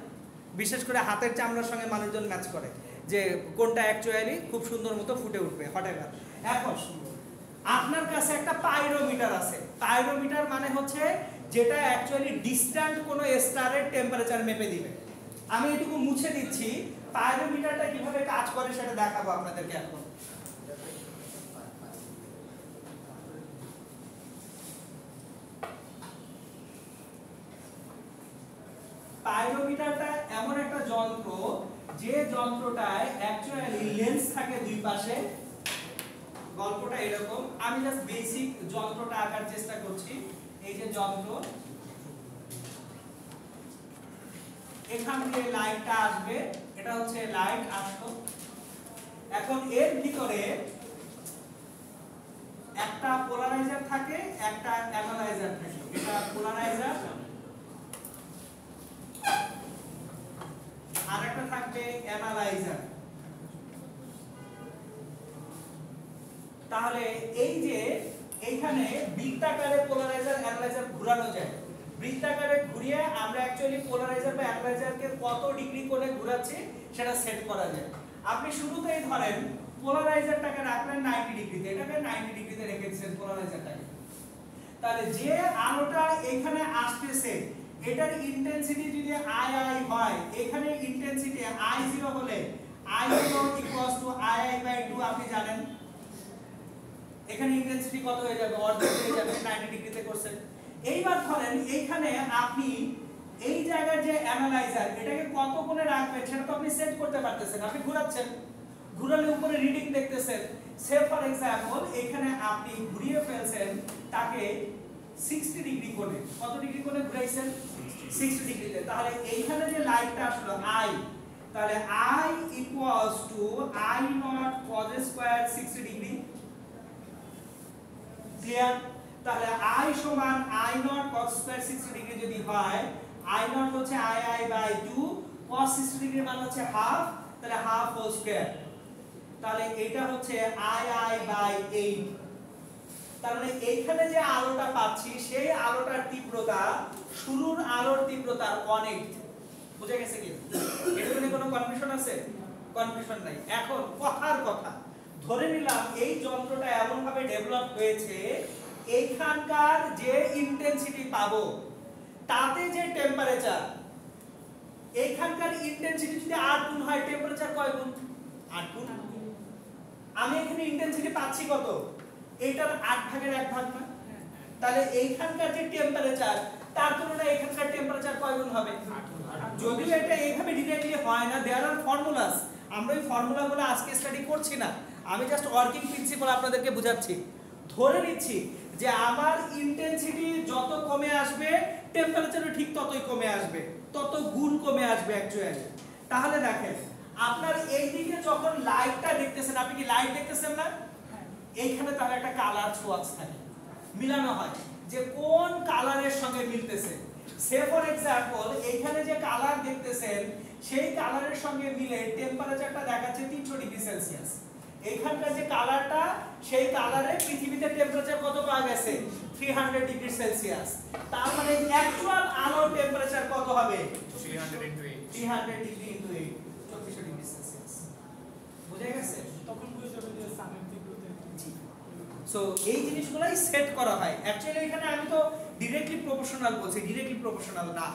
বিশেষ করে হাতের চামড়ার সঙ্গে মানুষজন ম্যাচ করে যে কোনটা অ্যাকচুয়ালি খুব সুন্দর মতো ফুটে উঠবে হোয়াটএভার। এখন আপনার কাছে একটা পাইরোমিটার আছে, পাইরোমিটার মানে হচ্ছে যেটা অ্যাকচুয়ালি ডিস্ট্যান্ট কোনো স্টারের টেম্পারেচার মেপে দিবে। আমি এটুকু মুছে দিচ্ছি, পাইরোমিটারটা কিভাবে কাজ করে সেটা দেখাবো আপনাদেরকে এখন। পাইরোমিটারটা এমন একটা যন্ত্র যে যন্ত্রটায় অ্যাকচুয়ালি লেন্স থাকে দুই পাশে। গল্পটা এরকম, আমি জাস্ট বেসিক যন্ত্রটা আঁকার চেষ্টা করছি। এই যে যন্ত্র, এখান থেকে লাইটটা আসবে, এটা হচ্ছে লাইট আসলো। এখন এর ভিতরে একটা পোলারাইজার থাকে, একটা অ্যানালাইজার থাকে। এটা পোলারাইজার, আর একটা থাকবে অ্যানালাইজার। তাহলে এই যে এইখানে বৃত্তাকারে পোলারাইজার অ্যানালাইজার ঘোরানো যায়, বৃত্তাকারে ঘুরিয়ে আমরা অ্যাকচুয়ালি পোলারাইজার বা অ্যানালাইজারকে কত ডিগ্রি কোণে ঘোরাচ্ছি সেটা সেট করা যায়। আপনি শুরুতেই ধরেন পোলারাইজারটাকে রাখলেন 90 ডিগ্রিতে, এটাকে 90 ডিগ্রিতে রেখে দিয়েছেন পোলারাইজারটাকে। তাহলে যে আলোটা এখানে আসতেছে এটার ইন্টেন্সিটি যদি আই আই হয়, এখানে ইন্টেন্সিটি আই 0 হলে I 0 equals to I I by 2 আপনি জানেন। এখানে ইন্টেন্সিটি কত হয়ে যাবে? অর্ধেক হয়ে যাবে, 90 ডিগ্রিতে করছেন। এইবার ধরেন এইখানে আপনি এই জায়গার যে অ্যানালাইজার এটাকে কত কোণে রাখবেন সেটা তো আপনি সেট করতে পারতেছেন। আপনি ঘোরাচ্ছেন, ঘোরালে উপরে রিডিং দেখতেছেন। সে ফর এক্সাম্পল এখানে আপনি ঘুরিয়ে ফেলছেন তাকে 60 ডিগ্রি কোণে। কত ডিগ্রি কোণে ঘুরাইছেন? 60 ডিগ্রিতে। তাহলে এইখানে যে লাইটটা আসলো আই, তাহলে I equals to I not cos square 60 ডিগ্রি। ক্লিয়ার? তাহলে আই সমান I not cos square 60 degree যদি হয়, আই নট হচ্ছে I I by 2, cos 60 degree মান হচ্ছে হাফ, তাহলে হাফ হোল স্কয়ার। তাহলে এটা হচ্ছে আই আই বাই 8। তাহলে এইখানে যে আলোটা পাচ্ছি সেই আলোটার তীব্রতা শুরুর আলোর তীব্রতার 1/8। বুঝে গেছে কি? এটা নিয়ে কোনো কনফিউশন আছে? কনফিউশন নাই। এখন কথার কথা, ধরে নিলাম এই যন্ত্রটা এমন ভাবে ডেভেলপ হয়েছে এইখানকার যে ইন্টেন্সিটি পাবো তাতে যে টেম্পারেচার, এইখানকার ইন্টেন্সিটি যদি 8 গুণ হয় টেম্পারেচার কয় গুণ? 8 গুণ। আমি এখানে ইন্টেন্সিটি পাচ্ছি কত? এটার 8 ভাগের 1 ভাগ না? তাহলে এইখানকার যে টেম্পারেচার তার তুলনায় এখানকার টেম্পারেচার কয় গুণ হবে? যদিও এটা এইভাবে ডিরেক্টলি হয় না, দেয়ার আর ফর্মুলাস। আমরা ওই ফর্মুলাগুলো আজকে স্টাডি করছি না, আমি জাস্ট ওয়ার্কিং প্রিন্সিপাল আপনাদেরকে বোঝাচ্ছি। ধরে নিচ্ছি যে আমার ইন্টেন্সিটি যত কমে আসবে টেম্পারেচারও ঠিক ততই কমে আসবে, তত গুণ কমে আসবে অ্যাকচুয়ালি। তাহলে দেখেন আপনার এইদিকে যখন লাইটটা দেখতেছেন, আপনি কি লাইট দেখতেছেন না? এইখানে তাহলে একটা কালার সোয়াচ থাকে, মিলানো হয় যে কোন কালারের সঙ্গে মিলতেছে। সে ফর এক্সাম্পল এইখানে যে কালার দেখতেছেন সেই কালারের সঙ্গে মিলে টেম্পারেচারটা দেখাচ্ছে 300 ডিগ্রি সেলসিয়াস। এইখানকার যে কালারটা সেই কালারে পৃথিবীতে টেম্পারেচার কত পাওয়া গেছে? 300 ডিগ্রি সেলসিয়াস। তার মানে অ্যাকচুয়াল আলোর টেম্পারেচার কত হবে? 300 into 8 300 degree into 8, 3400 degree Celsius. বুঝে গেছে? তখন বুঝতে হবে যে সানের তীব্রতা। জি। সো এই জিনিসগুলাই সেট করা হয়। অ্যাকচুয়ালি এখানে আমি তো ডাইরেক্টলি প্রপোর্শনাল বলছি, ডাইরেক্টলি প্রপোর্শনাল না।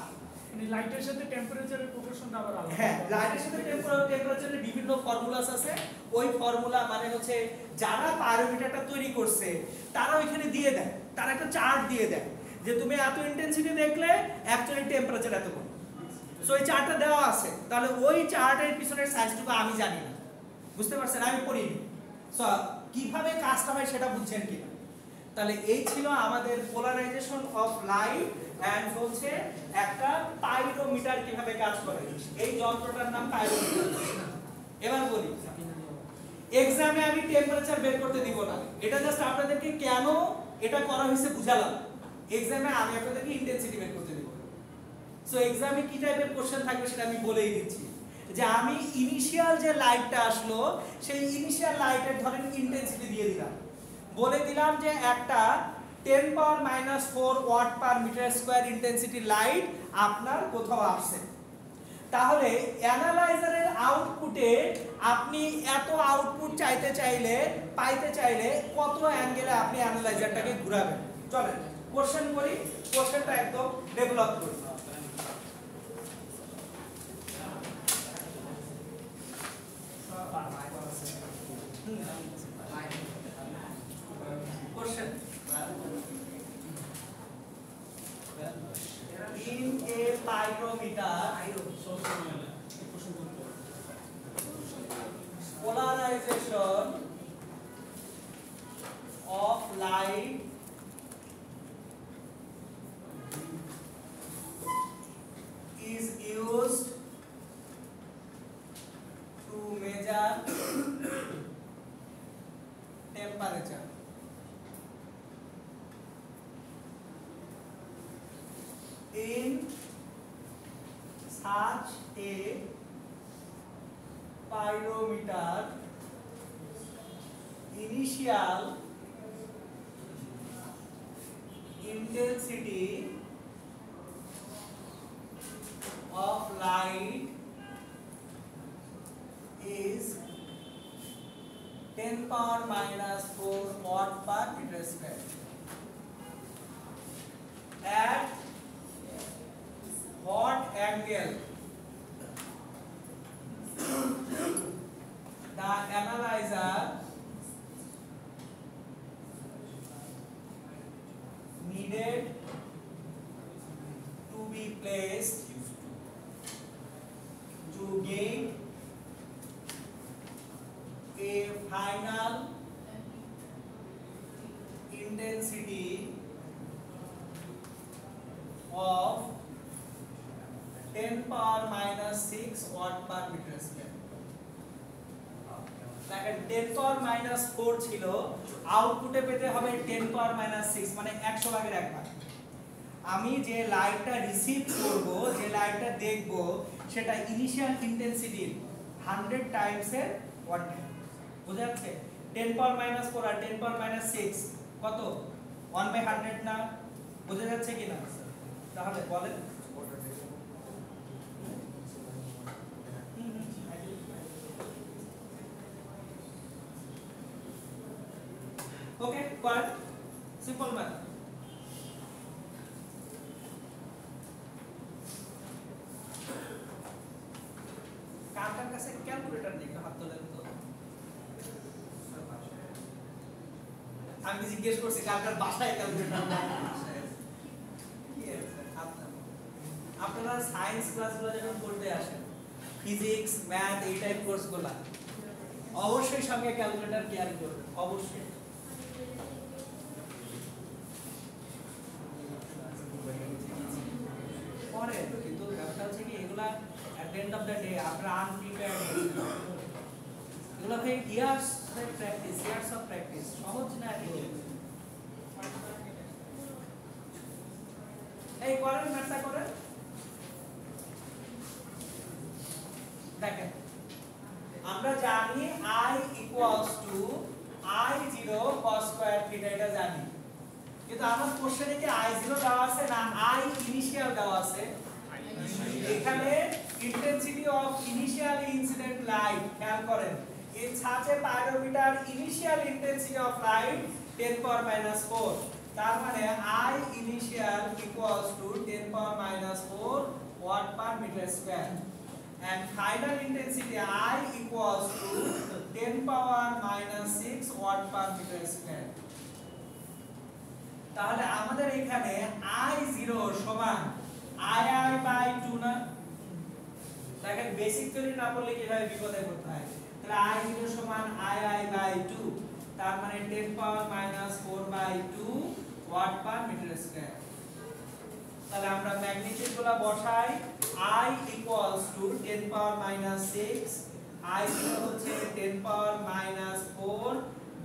মানে লাইটের সাথে টেম্পারেচারের প্রপোর্শনটা আবার আলাদা। হ্যাঁ, লাইটের সাথে টেম্পারেচারের বিভিন্ন ফর্মুলাস আছে। ওই ফর্মুলা মানে হচ্ছে যারা পাইরোমিটারটা তৈরি করছে তারা ওইখানে দিয়ে দেয়, তারা একটা চার্ট দিয়ে দেয় যে তুমি এত ইন্টেন্সিটি দেখলে অ্যাকচুয়ালি টেম্পারেচার এত কম। সো এই চার্টটা দেওয়া আছে, তাহলে ওই চার্টের পিছনের সাইজটুকু আমি জানি না, বুঝতে পারছেন? আমি পড়িনি। সো কিভাবে কাজটা হয় সেটা বুঝছেন কিনা? তাহলে এই ছিল আমাদের পোলারাইজেশন অফ লাইট এন্ড হচ্ছে একটা পাইরোমিটার কিভাবে কাজ করে। এই যন্ত্রটার নাম পাইরোমিটার। এবার বলি, এক্সামে আমি টেম্পারেচার বের করতে দিব না, এটা জাস্ট আপনাদেরকে কেন এটা করা হয়েছে বুঝালাম। এক্সামে আমি আপনাদেরকে ইন্টেন্সিটি বের করতে দিব। সো এক্সামে কি টাইপের কোশ্চেন থাকবে সেটা আমি বলেই দিচ্ছি, যে আমি ইনিশিয়াল যে লাইটটা আসলো সেই ইনিশিয়াল লাইটের ধরেন ইন্টেন্সিটি দিয়ে দিলাম, বলে দিলাম যে একটা 10 power -4 watt per metre square intensity light আপনার কোথাও আসছে। তাহলে অ্যানালাইজারের আউটপুটে আপনি এত আউটপুট চাইতে চাইলে কত অ্যাঙ্গেলে আপনি অ্যানালাইজারটাকে ঘোরাবেন। চলেন কোশ্চেন করি, কোশ্চেনটা একদম ডেভেলপ করি। Question. In a pyrometer, polarization of light is used to measure temperature. In such a pyrometer, initial intensity of light is 10 power minus 4 watt per meter square. At odd angle the analyzer needed to be placed to gain a final intensity of 10 power minus 6 watt per meter square. দেখেন 10 power minus 4 ছিল, আউটপুটে পেতে হবে 10 power minus 6 মানে 100 ভাগের 1 ভাগ। আমি যে লাইটটা রিসিভ করব, যে লাইটটা দেখব, সেটা ইনিশিয়াল ইন্টেন্সিটির 100 টাইমস এর 1 টাইম। বুঝা যাচ্ছে? 10 পাওয়ার মাইনাস 4 আর 10 পাওয়ার মাইনাস 6 কত? 1/100 না? বুঝা যাচ্ছে কিনা? তাহলে বলেন। Okay, got it? Simple math. কার কাছে ক্যালকুলেটর নেই, হাত তোলেন তো। আমি জিজ্ঞেস করছি কার বাসায় ক্যালকুলেটর নেই। আপনারা সায়েন্স ক্লাসগুলো যখন পড়তে আসেন, ফিজিক্স, ম্যাথ এই টাইপ কোর্সগুলো, অবশ্যই সঙ্গে ক্যালকুলেটর ক্যারি করবেন, অবশ্যই। পরে কিন্তু ব্যাপারটা হচ্ছে কি, এগুলা at the end of the day আপনারা আনপ্রিপেয়ার্ড, এগুলো ভাই ইয়ার্স অফ প্র্যাকটিস, সহজ না এগুলো। এই করেন ম্যাথটা করেন। দেখেন আমরা জানি I equals to I0 cos square theta, এটা জানি, কিন্তু আমার কোশ্চেনে কি I0 দেওয়া আছে না I ইনিশিয়াল দেওয়া আছে? এখানে intensity of initially incident light, খেয়াল করেন, in such a pyrometer initial intensity of light 10 power minus 4, তার মানে I initial equals to 10 power minus 4 watt per meter square, and final intensity I equals to 10 power minus 6 watt per meter square। তাহলে আমাদের এখানে I0 সমান II by 2 না? দেখেন basic theory না পড়লে কিভাবে বিপদে পড়তে হয়। তাহলে I0 সমান II বাই 2, তার মানে 10 power minus 4 by 2 watt per metre square. তাহলে আমরা ম্যাগনিটিউডগুলো বসাই। I equals to 10 power minus 6, I0 হচ্ছে 10 power minus 4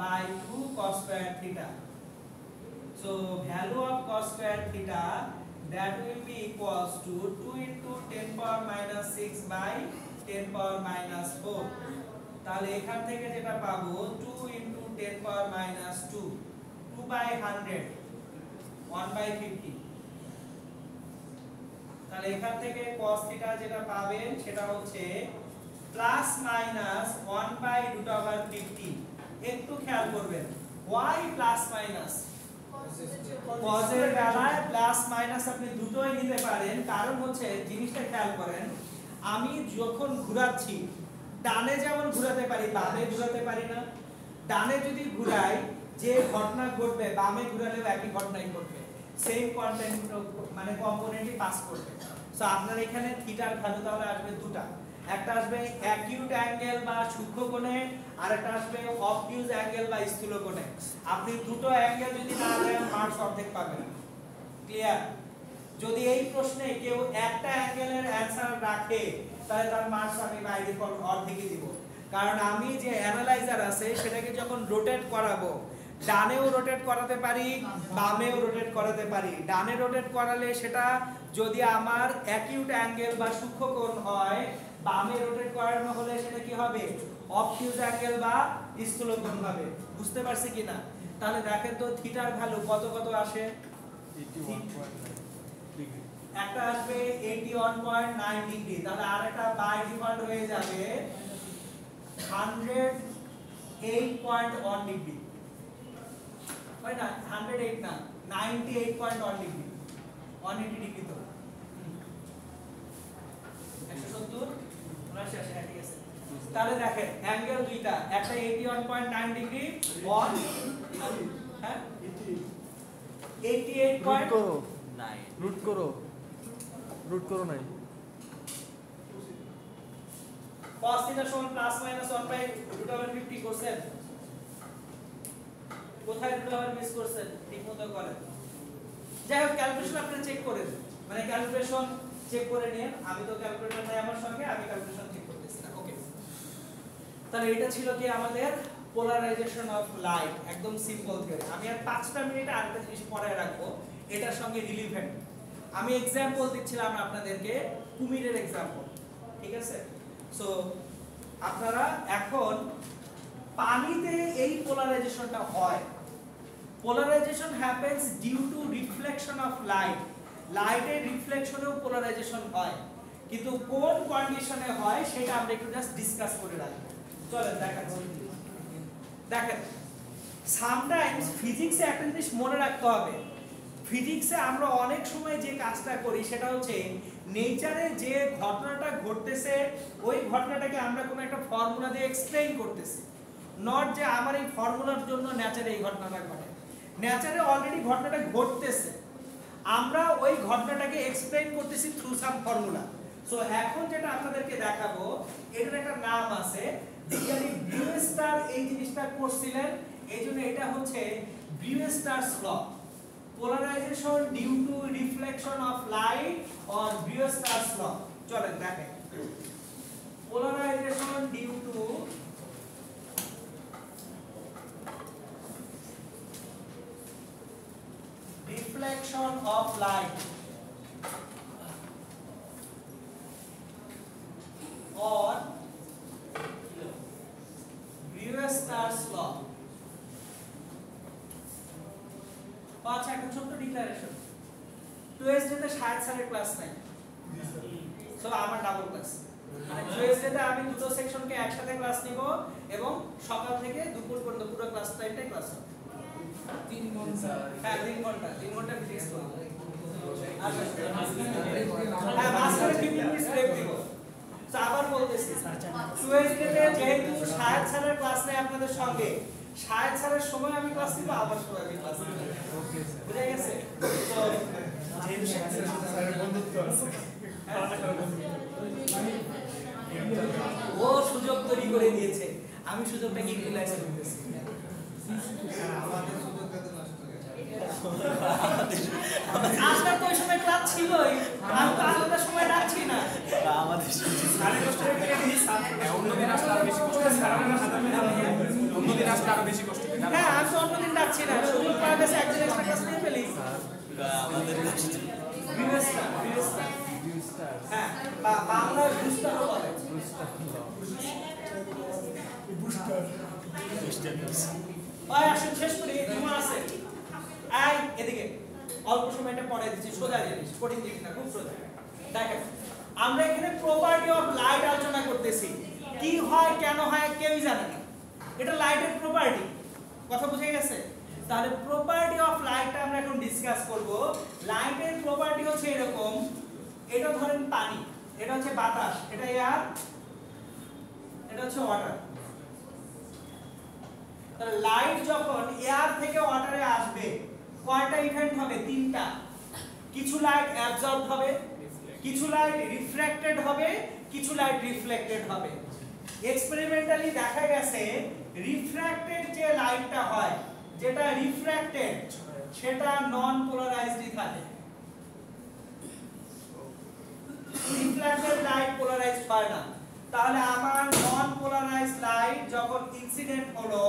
by 2 cos square theta. So value of cos square theta, that will be equals to 2 into 10 power minus 6 by 10 power minus 4. তাহলে এখান থেকে যেটা পাবো 2 into 10 power minus 2, 2 by 100, 1 by 50। তাহলে এখান থেকে cos theta যেটা পাবেন সেটা হচ্ছে plus minus 1 by root over 50। একটু খেয়াল করবেন, why প্লাস মাইনাস? কজের বেলায় প্লাস মাইনাস আপনি দুটোই নিতে পারেন, কারণ হচ্ছে জিনিসটা খেয়াল করেন, আমি যখন ঘোরাচ্ছি ডানে যেমন ঘোরাতে পারি বামে ঘোরাতে পারি না? ডানে যদি ঘুরাই যে ঘটনা ঘটবে বামে ঘোরালেও একই ঘটনাই ঘটবে, সেম কন্টেন্ট মানে কম্পোনেন্টই পাস করবে। সো আপনার এখানে থিটার ভ্যালু তাহলে আসবে দুটো, একটা আসবে অ্যাকিউট অ্যাঙ্গেল বা সূক্ষ্ম কোণে, আর একটা আসবে অবটিউজ অ্যাঙ্গেল বা স্থূল কোণে। আপনি দুটো অ্যাঙ্গেল যদি না দেন মার্কস অর্ধেক পাবেন। ক্লিয়ার? যদি এই প্রশ্নে কেউ একটা অ্যাঙ্গেলের অ্যানসার রাখে তাহলে তার মার্কস আমি বাই ডিফল্ট অর্ধেকই দিব, কারণ আমি যে অ্যানালাইজার আছে সেটাকে যখন রোটেট করাবো, ডানেও রোটেট করাতে পারি বামেও রোটেট করাতে পারি। ডানে রোটেট করালে সেটা যদি আমার অ্যাকিউট অ্যাঙ্গেল বা সূক্ষ্ম কোণ হয়, বামে রোটেট করানো হলে সেটা কি হবে? অবটিউজ অ্যাঙ্গেল বা স্থূল কোণ হবে। বুঝতে পারছি কিনা? তাহলে দেখেন তো থিটার ভ্যালু কত কত আসে? 81.9 ডিগ্রি। একটা আসবে 81.9 ডিগ্রি, তাহলে আরেকটা বাই ডিফল্ট হয়ে যাবে 108.1 ডিগ্রি। হয় না? 108 না, 98.1 ডিগ্রি, 180 ডিগ্রি। তো 170 79 80 ঠিক আছে। তাহলে দেখেন অ্যাঙ্গেল দুইটা, একটা 81.9 ডিগ্রি অন হ্যাঁ 88.9 রুট করো নাই cos θ সমান প্লাস মাইনাস 1 বাই √50 করছেন, কোথায় √50 মিস করছেন ঠিকমতো করেন। যাই হোক ক্যালকুলেশন আপনি চেক করেন, মানে ক্যালকুলেশন চেক করে নিন। আমি তো ক্যালকুলেটর নাই আমার সঙ্গে, আমি ক্যালকুলেশন চেক করতেছি না। ওকে, তাহলে এটা ছিল কি আমাদের পোলারাইজেশন অফ লাইট, একদম সিম্পল থিওরি। আমি আর 5টা মিনিট আরেকটা জিনিস পরে রাখবো, এটার সঙ্গে রিলেভেন্ট। আমি एग्जांपल দিচ্ছিলাম আপনাদেরকে, কুমিরের एग्जांपल, ঠিক আছে? সো আপনারা এখন পানিতে এই পোলারাইজেশনটা হয়, polarization happens due to reflection of light, লাইটের রিফ্লেকশনেও পোলারাইজেশন হয়, কিন্তু কোন কন্ডিশনে হয় সেটা আমরা একটু জাস্ট ডিসকাস করে রাখবো। চলেন দেখাচ্ছি। দেখেন সামটাইমস ফিজিক্সে একটা জিনিস মনে রাখতে হবে, ফিজিক্সে আমরা অনেক সময় যে কাজটা করি সেটা হচ্ছে নেচারে যে ঘটনাটা ঘটতেছে ওই ঘটনাটাকে আমরা কোনো একটা ফর্মুলা দিয়ে এক্সপ্লেইন করতেছি, নট যে আমার এই ফর্মুলার জন্য নেচারে এই ঘটনাটা ঘটে। নেচারে অলরেডি ঘটনাটা ঘটতেছে, আমরা ওই ঘটনাটাকে এক্সপ্লেইন করতেছি থ্রু সাম ফর্মুলা। সো এখন যেটা আপনাদেরকে দেখাবো এটার একটা নাম আছে, বিজ্ঞানী ব্রিউস্টার এই জিনিসটা করছিলেন, এইজন্য এটা হচ্ছে ব্রিউস্টারস ল, polarization due to reflection of light or Brewster's law। চলেন দেখেন polarization due to reflection of light or Brewster's law। আচ্ছা একটা ছোট্ট ডিক্লারেশন, টুয়েসডেতে শাহেদ স্যারের ক্লাস নাই, সো আমার ডাবল ক্লাস, মানে টুয়েসডেতে আমি দুটো সেকশনকে একসাথে ক্লাস নিব এবং সকাল থেকে দুপুর পর্যন্ত পুরো ক্লাস টাইমটাই ক্লাস হবে 3 ঘন্টা। হ্যাঁ 3 ঘন্টা ফিজিক্স করব। হ্যাঁ মাঝখানে 15 মিনিট ব্রেক দিব। তো আবার বলতেছি টুয়েসডেতে যেহেতু শাহেদ স্যারের ক্লাস নেই আপনাদের সঙ্গে, শাহেদ স্যারের সময় আমি ক্লাস নিব, আবার সময় আমি ক্লাস নিব। ওকে স্যার, বুঝা গেছে? তো যেহেতু স্যারের বন্ধুত্ব আছে, ও সুযোগ তৈরি করে দিয়েছে, আমি সুযোগটাকে ইউটিলাইজ করতেছি। আমাদের সুযোগটা তো নষ্ট হয়ে গেছে। আজকে তো ওই সময় ক্লাস ছিলই, আমি তো আলাদা সময় রাখছি না। আমাদের সাড়ে 10টার থেকে দিই, অন্যদিন আসলে আরো বেশি কষ্ট হবে, অন্যদিন আসলে আরো বেশি কষ্ট হবে। হ্যাঁ আমি তো অন্যদিন ডাকছি না, সুযোগ পাওয়া গেছে একদিন এক্সট্রা ক্লাস নিয়ে ফেলি। আমাদের হ্যাঁ বাংলা বুস্টারও বলে, ওই আসেন শেষ করি, জুমা আছে আই এদিকে, অল্প সময়টা পড়াই দিচ্ছি, সোজা জিনিস, কঠিন জিনিস না, খুব সোজা। দেখেন আমরা এখানে প্রপার্টি অফ লাইট আলোচনা করতেছি, কি হয় কেন হয় কেউই জানে না, এটা লাইটের প্রপার্টি, কথা বুঝে গেছে? তাহলে প্রপার্টি অফ লাইটটা আমরা এখন ডিসকাস করব। লাইটের প্রপার্টি হচ্ছে এরকম, এটা ধরেন পানি, এটা হচ্ছে বাতাস, এটা এয়ার, এটা হচ্ছে ওয়াটার। তাহলে লাইট যখন এয়ার থেকে ওয়াটারে আসবে কয়টা ইভেন্ট হবে? 3টা। কিছু লাইট অ্যাবজর্ব হবে, কিছু লাইট রিফ্র্যাক্টেড হবে, কিছু লাইট রিফ্লেক্টেড হবে। এক্সপেরিমেন্টালি দেখা গেছে রিফ্র্যাক্টেড যে লাইটটা হয়, যেটা রিফ্র্যাক্টেড সেটা নন পোলারাইজড থাকে, রিফ্লেক্টেড লাইট পোলারাইজড হয় না। তাহলে আমার নন পোলারাইজড লাইট যখন ইনসিডেন্ট হলো,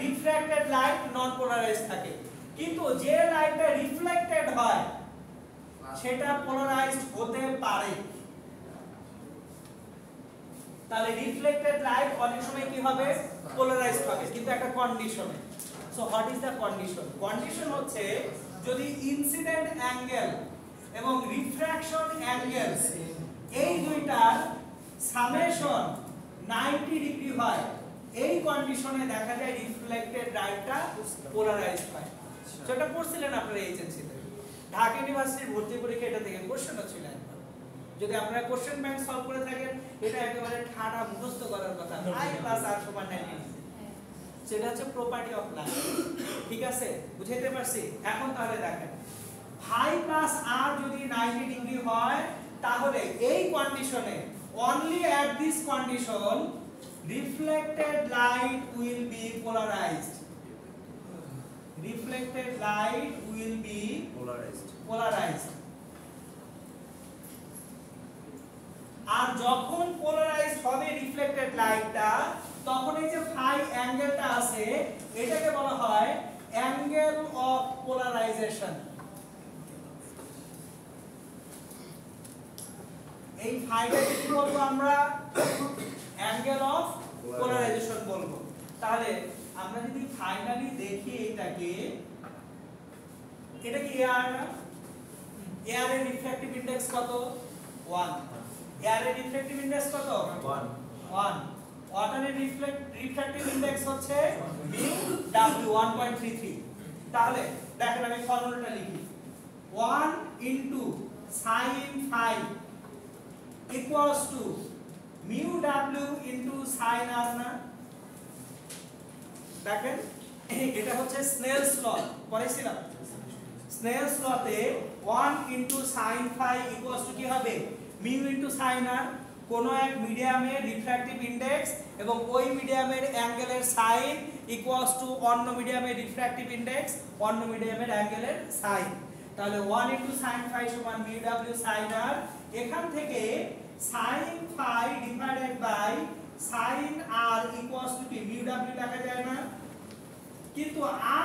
রিফ্র্যাক্টেড লাইট নন পোলারাইজড থাকে, কিন্তু যে লাইটটা রিফ্লেক্টেড হয় সেটা পোলারাইজড হতে পারে। তাহলে রিফ্লেক্টেড লাইট অনেক সময় কি হবে? পোলারাইজড হবে, কিন্তু একটা কন্ডিশনে। So what is the condition? Condition হচ্ছে যদি ইনসিডেন্ট অ্যাঙ্গেল এবং রিফ্র্যাকশন অ্যাঙ্গেল এই দুইটার সামেশন 90 ডিগ্রি হয়, এই কন্ডিশনে দেখা যায় রিফ্লেক্টেড লাইটটা পোলারাইজড হয়। সেটা পড়ছিলেন আপনারা এইচএনসিতে, ঢাকা ইউনিভার্সিটির ভর্তি পরীক্ষা এটা থেকে কোশ্চেন ছিল। যদি আপনারা কোশ্চেন ব্যাংক সলভ করে থাকেন এটা একেবারে ঠাড়া মুখস্থ করার কথা i + r = 90 সেটা হচ্ছে প্রপার্টি অফ লাইট ঠিক আছে বুঝাইতে পারছি এখন তাহলে দেখেন phi + r যদি 90 ডিগ্রি হয় তাহলে এই কন্ডিশনে only at this condition reflected light will be polarized reflected light will be polarized আর যখন পোলারাইজড হবে রিফ্লেক্টেড লাইটটা তখন এই যে ফাই অ্যাঙ্গেলটা আছে এটাকে বলা হয় অ্যাঙ্গেল অফ পোলারাইজেশন এই ফাইটাকে কি বলবো আমরা অ্যাঙ্গেল অফ পোলারাইজেশন বলবো তাহলে আমরা যদি ফাইনালি দেখি এটাকে এটা কি এয়ার না এয়ার এর রিফ্র্যাক্টিভ ইনডেক্স কত 1 এয়ার এর রিফ্র্যাক্টিভ ইনডেক্স কত 1 ওয়াটারের রিফ্র্যাক্টিভ ইনডেক্স হচ্ছে w 1.33 তাহলে দেখেন আমি ফর্মুলাটা লিখি 1 into sin phi equals to mu w into sin r না দেখেন এটা হচ্ছে স্নেলস ল পড়েছিলাম স্নেলস লতে 1 into sin phi equals to কি হবে mu into sin r কোন এক মিডিয়ামের রিফ্র্যাক্টিভ ইনডেক্স এবং ওই মিডিয়ামের অ্যাঙ্গেলের সাইন ইকুয়ালস টু অন্য মিডিয়ামের রিফ্র্যাক্টিভ ইনডেক্স অন্য মিডিয়ামের অ্যাঙ্গেলের সাইন তাহলে 1 ইনটু sin phi সমান mu w sin r এখান থেকে sin phi divided by sin r equals to কি mu w লেখা যায় না কিন্তু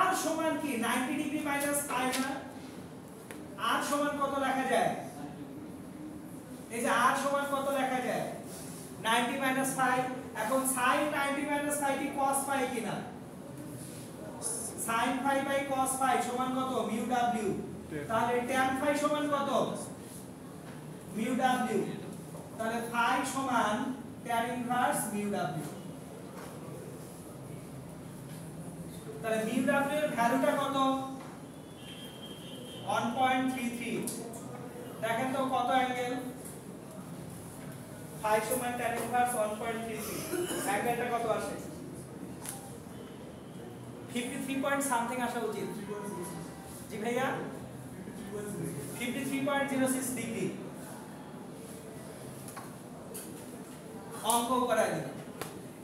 r সমান কি 90 ডিগ্রি মাইনাস phi না r সমান কত লেখা যায় এই যে r সমান কত লেখা যায় 90 মাইনাস phi এখন sin 90 মাইনাস phi কি cos phi কিনা sin phi by cos phi সমান কত mu w তাহলে tan phi সমান কত mu w তাহলে phi সমান tan ইনভার্স mu w তাহলে mu w এর ভ্যালুটা কত 1.33 দেখেন তো কত অ্যাঙ্গেল phi সমান tan ইনভার্স 1.33 অ্যাঙ্গেলটা কত আসে 53 পয়েন্ট সামথিং আসা উচিত জি ভাইয়া 53.06 ডিগ্রি অঙ্ক করাই দিন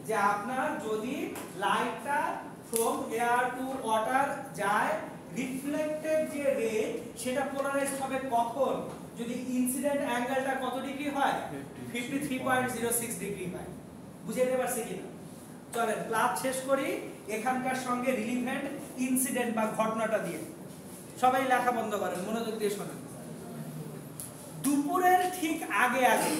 যে আপনার যদি লাইটটা ফ্রম এয়ার টু ওয়াটার যায় রিফ্লেক্টেড যে রে সেটা পোলারাইজড হবে কখন যদি ইনসিডেন্ট অ্যাঙ্গেলটা কত ডিগ্রি হয় 53.06 ডিগ্রি হয় বুঝাইতে পারছি কিনা চলেন ক্লাস শেষ করি এখানকার সঙ্গে রিলেভেন্ট ইনসিডেন্ট বা ঘটনাটা দিয়ে সবাই লেখা বন্ধ করেন মনোযোগ দিয়ে শুনুন দুপুরের ঠিক আগে আগে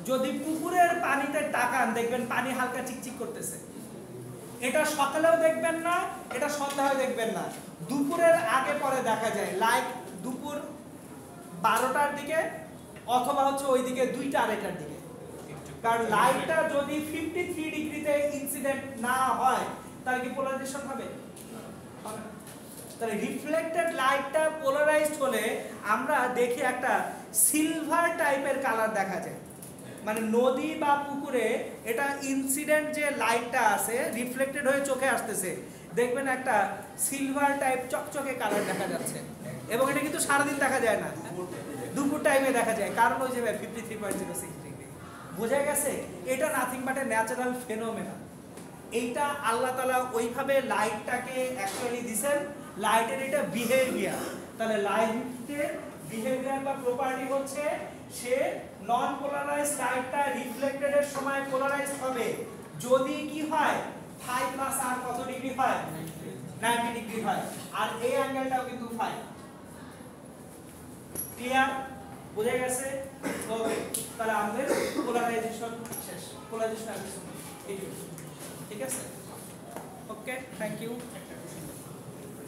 যদি পুকুরের পানিতে তাকান দেখবেন পানি হালকা চিকচিক করতেছে এটা সকালেও দেখবেন না এটা সন্ধ্যায় দেখবেন না দুপুরের আগে পরে দেখা যায় লাইক দুপুর 12টার দিকে অথবা হচ্ছে ওইদিকে 2টা আড়াইটার দিকে কারণ লাইটটা যদি 53 ডিগ্রিতে ইনসিডেন্ট না হয় তাহলে কি পোলারাইজেশন হবে তাহলে রিফ্লেক্টেড লাইটটা পোলারাইজড হলে আমরা দেখি একটা সিলভার টাইপের কালার দেখা যায় মানে নদী বা পুকুরে এটা ইনসিডেন্ট যে লাইটটা আছে রিফ্লেক্টেড হয়ে চোখে আসতেছে দেখবেন একটা সিলভার টাইপ চকচকে কালার দেখা যাচ্ছে এবং এটা কিন্তু সারাদিন দেখা যায় না দুপুর টাইমে দেখা যায় কারণ ওই যে 53.06 ডিগ্রি বোঝা গেছে এটা nothing but a natural phenomena এইটা আল্লাহ তাআলা ওইভাবে লাইটটাকে অ্যাকচুয়ালি দিবেন লাইটের এটা বিহেভিয়ার তাহলে লাইটের বিহেভিয়ার বা প্রপার্টি হচ্ছে সে নন পোলারাইজড লাইটটা রিফ্লেক্টেড এর সময় পোলারাইজড হবে যদি কি হয় phi প্লাস r কত ডিগ্রি হয় 90 ডিগ্রি হয় আর এই অ্যাঙ্গেলটাও কিন্তু phi ক্লিয়ার বুঝা গেছে ওকে তাহলে আমাদের পোলারাইজেশন শেষ পোলারাইজেশন ঠিক আছে ওকে থ্যাংক ইউ